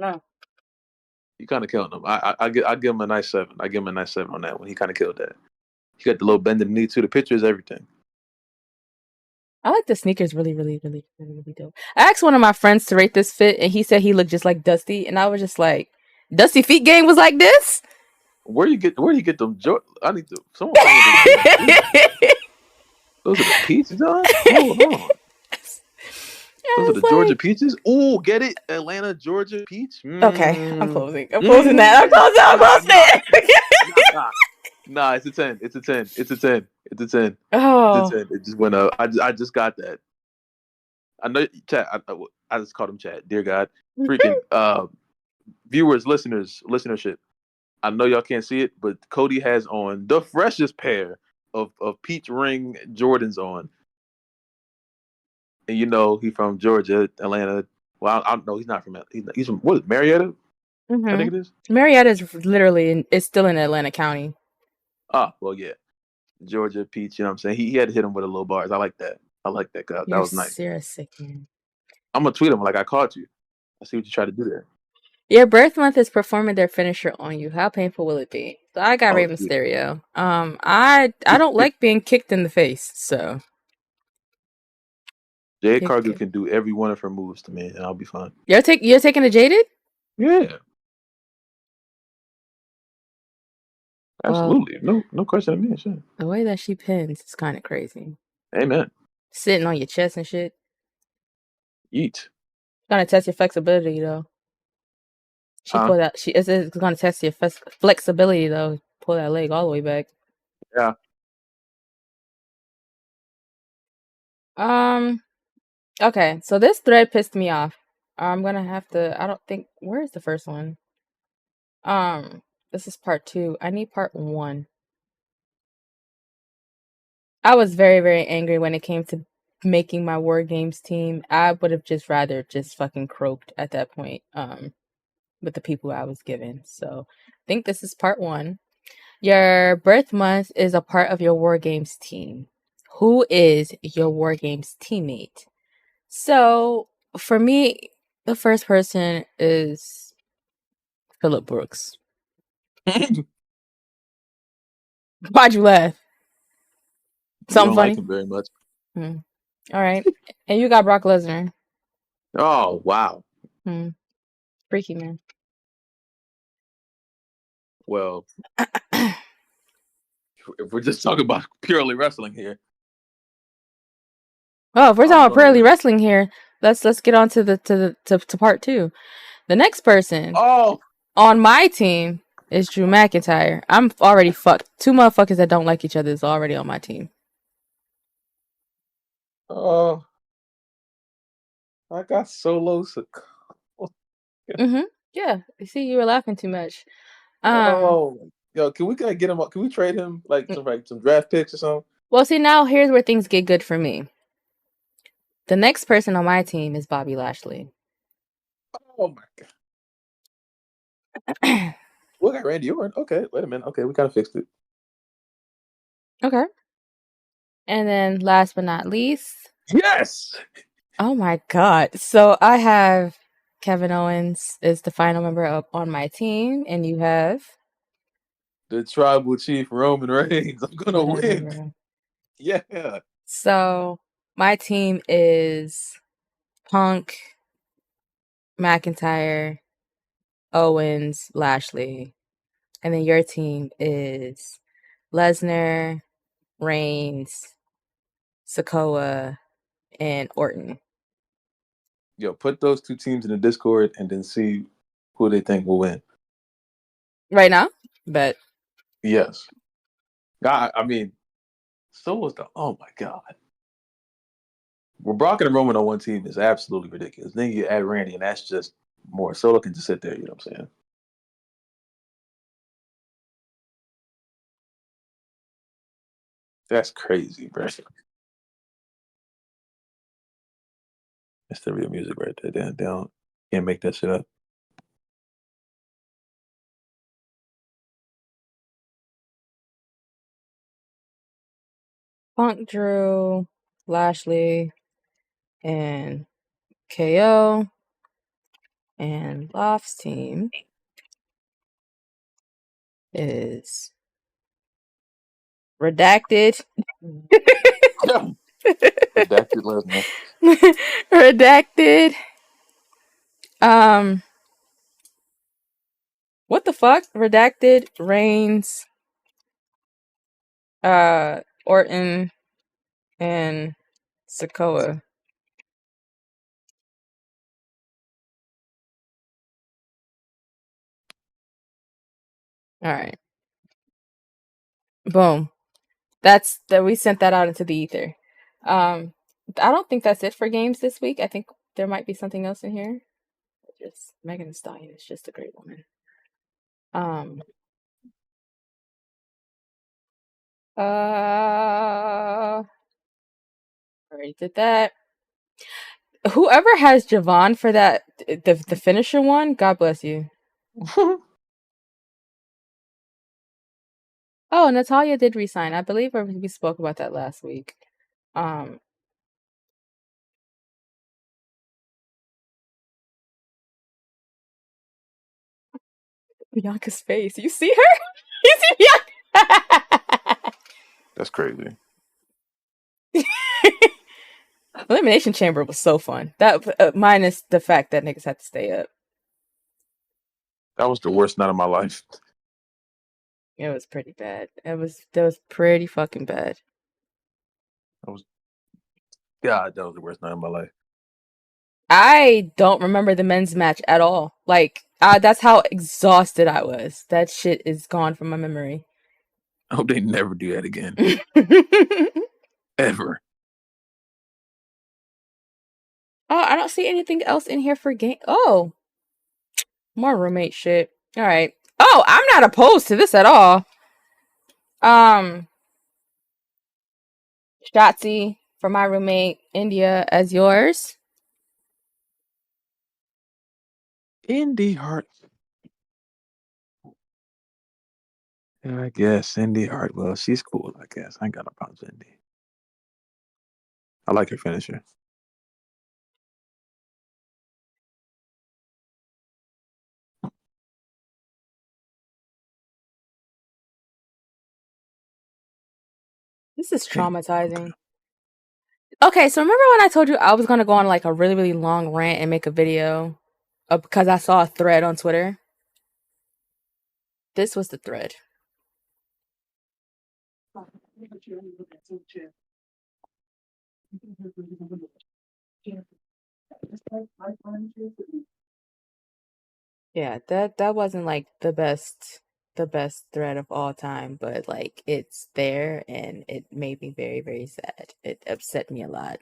Speaker 1: No.
Speaker 2: he kind of killed him. I give him a nice 7. I give him a nice 7 on that one. He kind of killed that. He got the little bend in the knee too. The pictures, everything.
Speaker 1: I like the sneakers really, really, really, really, really dope. I asked one of my friends to rate this fit, and he said he looked just like Dusty, and I was just like, Dusty feet game was like this?
Speaker 2: Where do you get them? I need to. Someone find me those. Those are the peaches, John. Hold on. Those are the Georgia peaches. Ooh, get it? Atlanta, Georgia peach.
Speaker 1: Okay, I'm closing. I'm closing that. I'm closing it.
Speaker 2: Nah, it's a 10. It's a 10. It's a 10. It's a 10.
Speaker 1: Oh.
Speaker 2: It's a 10. It just went up. I just got that. I know chat. I just called him chat. Dear God, freaking viewers, listenership. I know y'all can't see it, but Cody has on the freshest pair of peach ring Jordans on. And he's from Georgia, Atlanta. Well, I don't know. He's not from Atlanta. He's from, what is it, Marietta? I think it is.
Speaker 1: Marietta is literally it's still in Atlanta County.
Speaker 2: Ah, well, yeah. Georgia peach, you know what I'm saying? He had to hit him with a little bars. I like that. That was nice.
Speaker 1: You're a sick man.
Speaker 2: I'm going to tweet him like I caught you. I see what you try to do there.
Speaker 1: Your birth month is performing their finisher on you. How painful will it be? So I got Rey
Speaker 2: Dude.
Speaker 1: Mysterio. I don't like being kicked in the face, so
Speaker 2: Jade Cargill can do every one of her moves to me, and I'll be fine.
Speaker 1: You're taking a Jaded?
Speaker 2: Yeah. Absolutely. Well, no question of me. Sure.
Speaker 1: The way that she pins is kind of crazy.
Speaker 2: Amen.
Speaker 1: Sitting on your chest and shit.
Speaker 2: Eat.
Speaker 1: Gonna test your flexibility though. She pulled out. It's gonna test your flexibility though. Pull that leg all the way back.
Speaker 2: Yeah.
Speaker 1: Okay, so this thread pissed me off. I'm gonna have to. I don't think. Where's the first one? This is part 2. I need part 1. I was very, very angry when it came to making my War Games team. I would have just rather just fucking croaked at that point. With the people I was given. So I think this is part 1. Your birth month is a part of your War Games team. Who is your War Games teammate? So for me, the first person is Phillip Brooks. Why'd you laugh? Something funny?
Speaker 2: Like him very much.
Speaker 1: All right. And you got Brock Lesnar.
Speaker 2: Oh, wow.
Speaker 1: Freaky, man.
Speaker 2: Well, if we're just talking about purely wrestling here.
Speaker 1: Oh, if we're talking about purely wrestling here, let's get on to part 2. The next person on my team is Drew McIntyre. I'm already fucked. 2 motherfuckers that don't like each other is already on my team.
Speaker 2: Oh, I got Solo.
Speaker 1: Yeah. You see, you were laughing too much.
Speaker 2: Yo, can we get him? Can we trade him like some draft picks or something?
Speaker 1: Well, see, now here's where things get good for me. The next person on my team is Bobby Lashley.
Speaker 2: Oh my god. We got Randy Orton. Okay, wait a minute. Okay, we kind of fixed it.
Speaker 1: Okay. And then last but not least.
Speaker 2: Yes!
Speaker 1: Oh my god. So I have Kevin Owens is the final member on my team, and you have
Speaker 2: the tribal chief Roman Reigns. I'm gonna
Speaker 1: Whatever,
Speaker 2: win.
Speaker 1: bro.
Speaker 2: Yeah.
Speaker 1: So my team is Punk, McIntyre, Owens, Lashley, and then your team is Lesnar, Reigns, Sokoa, and Orton.
Speaker 2: Yo, put those two teams in the Discord and then see who they think will win.
Speaker 1: Right now? But
Speaker 2: Yes. I mean, so was the oh my god. Well, Brock and Roman on one team is absolutely ridiculous. Then you add Randy, and that's just more. Solo can just sit there. You know what I'm saying? That's crazy, bro. That's the real music right there. They don't can't make that shit up.
Speaker 1: Punk, Drew, Lashley, and KO, and Loft's team is Redacted.
Speaker 2: Redacted Lesnar.
Speaker 1: Redacted. What the fuck? Redacted, Reigns, Orton, and Sokoa. All right. Boom. That's that we sent that out into the ether. I don't think that's it for games this week. I think there might be something else in here. Just Megan Thee Stallion is just a great woman. Already did that. Whoever has Javon for that the finisher one, God bless you. Oh, Natalia did resign. I believe we spoke about that last week. Bianca's face. You see her? You see Bianca?
Speaker 2: That's crazy.
Speaker 1: Elimination Chamber was so fun. That minus the fact that niggas had to stay up.
Speaker 2: That was the worst night of my life.
Speaker 1: It was pretty bad. That was pretty fucking bad.
Speaker 2: That was the worst night of my life.
Speaker 1: I don't remember the men's match at all. Like, that's how exhausted I was. That shit is gone from my memory.
Speaker 2: I hope they never do that again. Ever.
Speaker 1: Oh, I don't see anything else in here for game. Oh, more roommate shit. All right. Oh, I'm not opposed to this at all. Shotzi for my roommate, India as yours.
Speaker 2: Indy Hart. Yeah, I guess Indy Hart. Well, she's cool. I guess I ain't got no problems with Indy. I like her finisher.
Speaker 1: This is traumatizing. Okay, so remember when I told you I was gonna go on like a really, really long rant and make a video because I saw a thread on Twitter? This was the thread. Yeah, that wasn't like the best thread of all time, but like it's there and it made me very, very sad. It upset me a lot.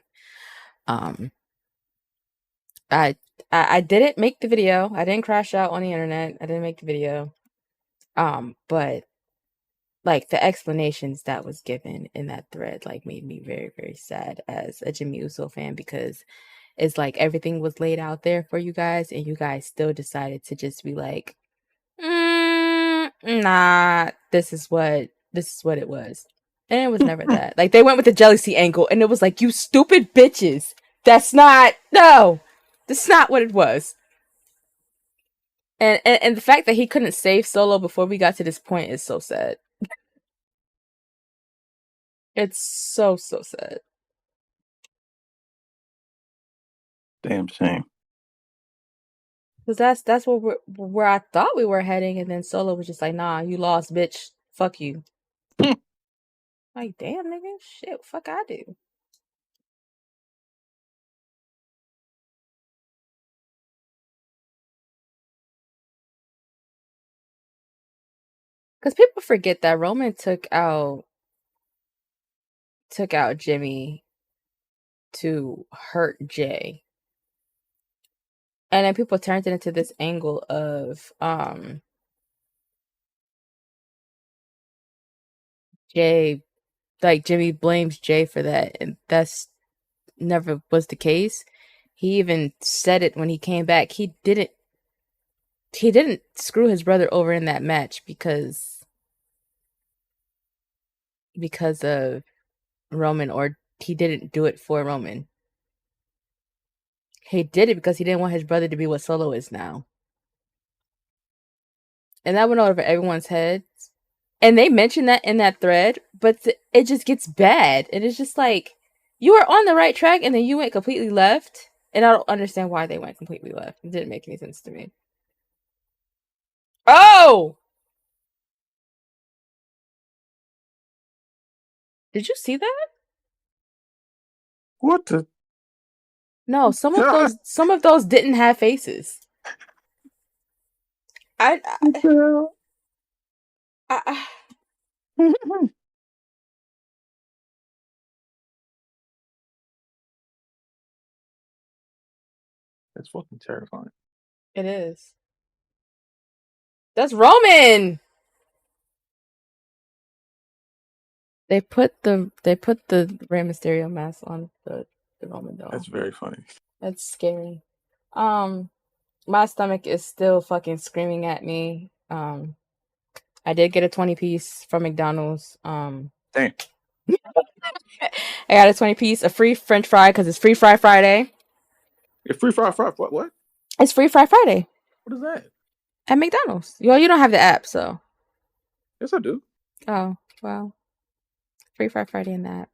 Speaker 1: Um I didn't make the video. I didn't crash out on the internet. I didn't make the video. But like the explanations that was given in that thread like made me very, very sad as a Jimmy Uso fan because it's like everything was laid out there for you guys and you guys still decided to just be like, nah, this is what it was. And it was never that. Like they went with the jealousy angle and it was like, you stupid bitches. That's not what it was. And the fact that he couldn't save Solo before we got to this point is so sad. It's so sad.
Speaker 2: Damn shame.
Speaker 1: Because that's where I thought we were heading, and then Solo was just like, "Nah, you lost, bitch. Fuck you." Like, damn, nigga, shit, fuck, I do. Because people forget that Roman took out Jimmy to hurt Jay, and then people turned it into this angle of Jay, like Jimmy blames Jay for that, and that's never was the case. He even said it when he came back. He didn't screw his brother over in that match because of Roman, or he didn't do it for Roman. He did it because he didn't want his brother to be what Solo is now. And that went over everyone's heads. And they mentioned that in that thread, but it just gets bad. And it's just like, you were on the right track and then you went completely left. And I don't understand why they went completely left. It didn't make any sense to me. Oh! Did you see that?
Speaker 2: What the?
Speaker 1: No, some of those didn't have faces. I, I
Speaker 2: That's fucking terrifying.
Speaker 1: It is. That's Roman. They put the Rey Mysterio mask on the Roman doll.
Speaker 2: That's very funny.
Speaker 1: That's scary. My stomach is still fucking screaming at me. I did get a 20-piece from McDonald's.
Speaker 2: Damn.
Speaker 1: I got a 20-piece, a free French fry because it's Free Fry Friday.
Speaker 2: It's free fry. What?
Speaker 1: It's Free Fry Friday
Speaker 2: What is that?
Speaker 1: at McDonald's. Well, you don't have the app, so.
Speaker 2: Yes, I do.
Speaker 1: Oh, well. Free Fry Friday in the app.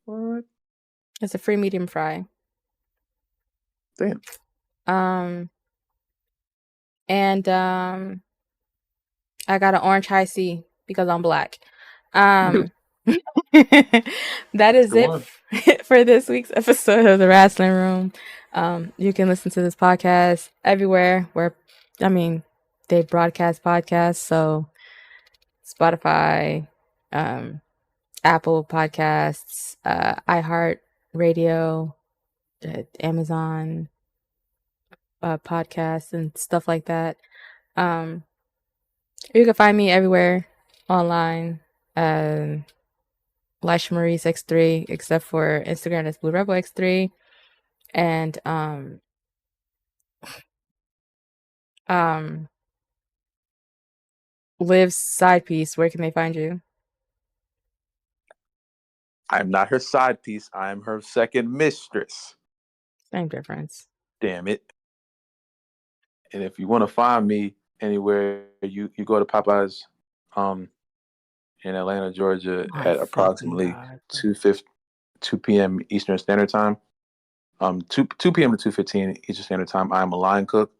Speaker 2: What?
Speaker 1: It's a free medium fry.
Speaker 2: Damn.
Speaker 1: And I got an orange high C because I'm black. That is it for this week's episode of the Wrestling Room. You can listen to this podcast everywhere where, they broadcast podcasts. So Spotify, Apple Podcasts, iHeart Radio, Amazon podcasts, and stuff like that. You can find me everywhere online. Lysha Maurice X3, except for Instagram, that's Blue Rebel X3. And Liv's side piece, where can they find you?
Speaker 2: I'm not her side piece. I'm her second mistress.
Speaker 1: Same difference.
Speaker 2: Damn it. And if you want to find me anywhere, you go to Popeyes in Atlanta, Georgia at approximately 2 p.m. Eastern Standard Time. 2 p.m. to 2:15 Eastern Standard Time. I'm a line cook.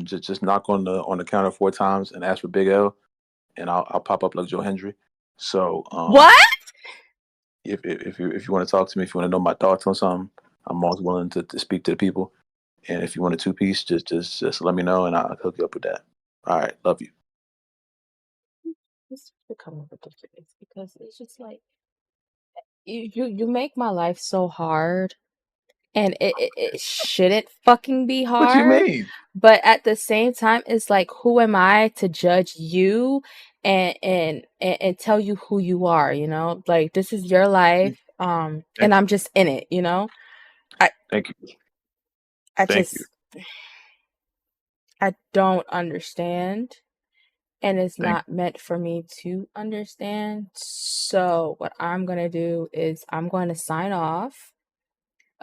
Speaker 2: Just knock on the counter 4 times and ask for Big L, and I'll pop up like Joe Hendry. So
Speaker 1: what?
Speaker 2: If you want to talk to me, if you want to know my thoughts on something, I'm always willing to speak to the people. And if you want a 2-piece, just let me know and I'll hook you up with that. All right, love you.
Speaker 1: It's becoming ridiculous because it's just like you make my life so hard, and it shouldn't fucking be hard.
Speaker 2: What you mean?
Speaker 1: But at the same time, it's like, who am I to judge you and tell you who you are? You know, like, this is your life, and I'm just in it. You know,
Speaker 2: Thank you.
Speaker 1: I don't understand. And it's not meant for me to understand. So what I'm going to do is I'm going to sign off.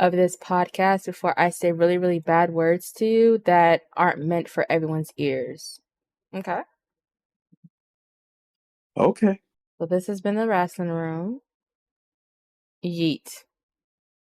Speaker 1: of this podcast before I say really, really bad words to you that aren't meant for everyone's ears. Okay?
Speaker 2: Okay.
Speaker 1: So this has been the Wrestling Room. Yeet.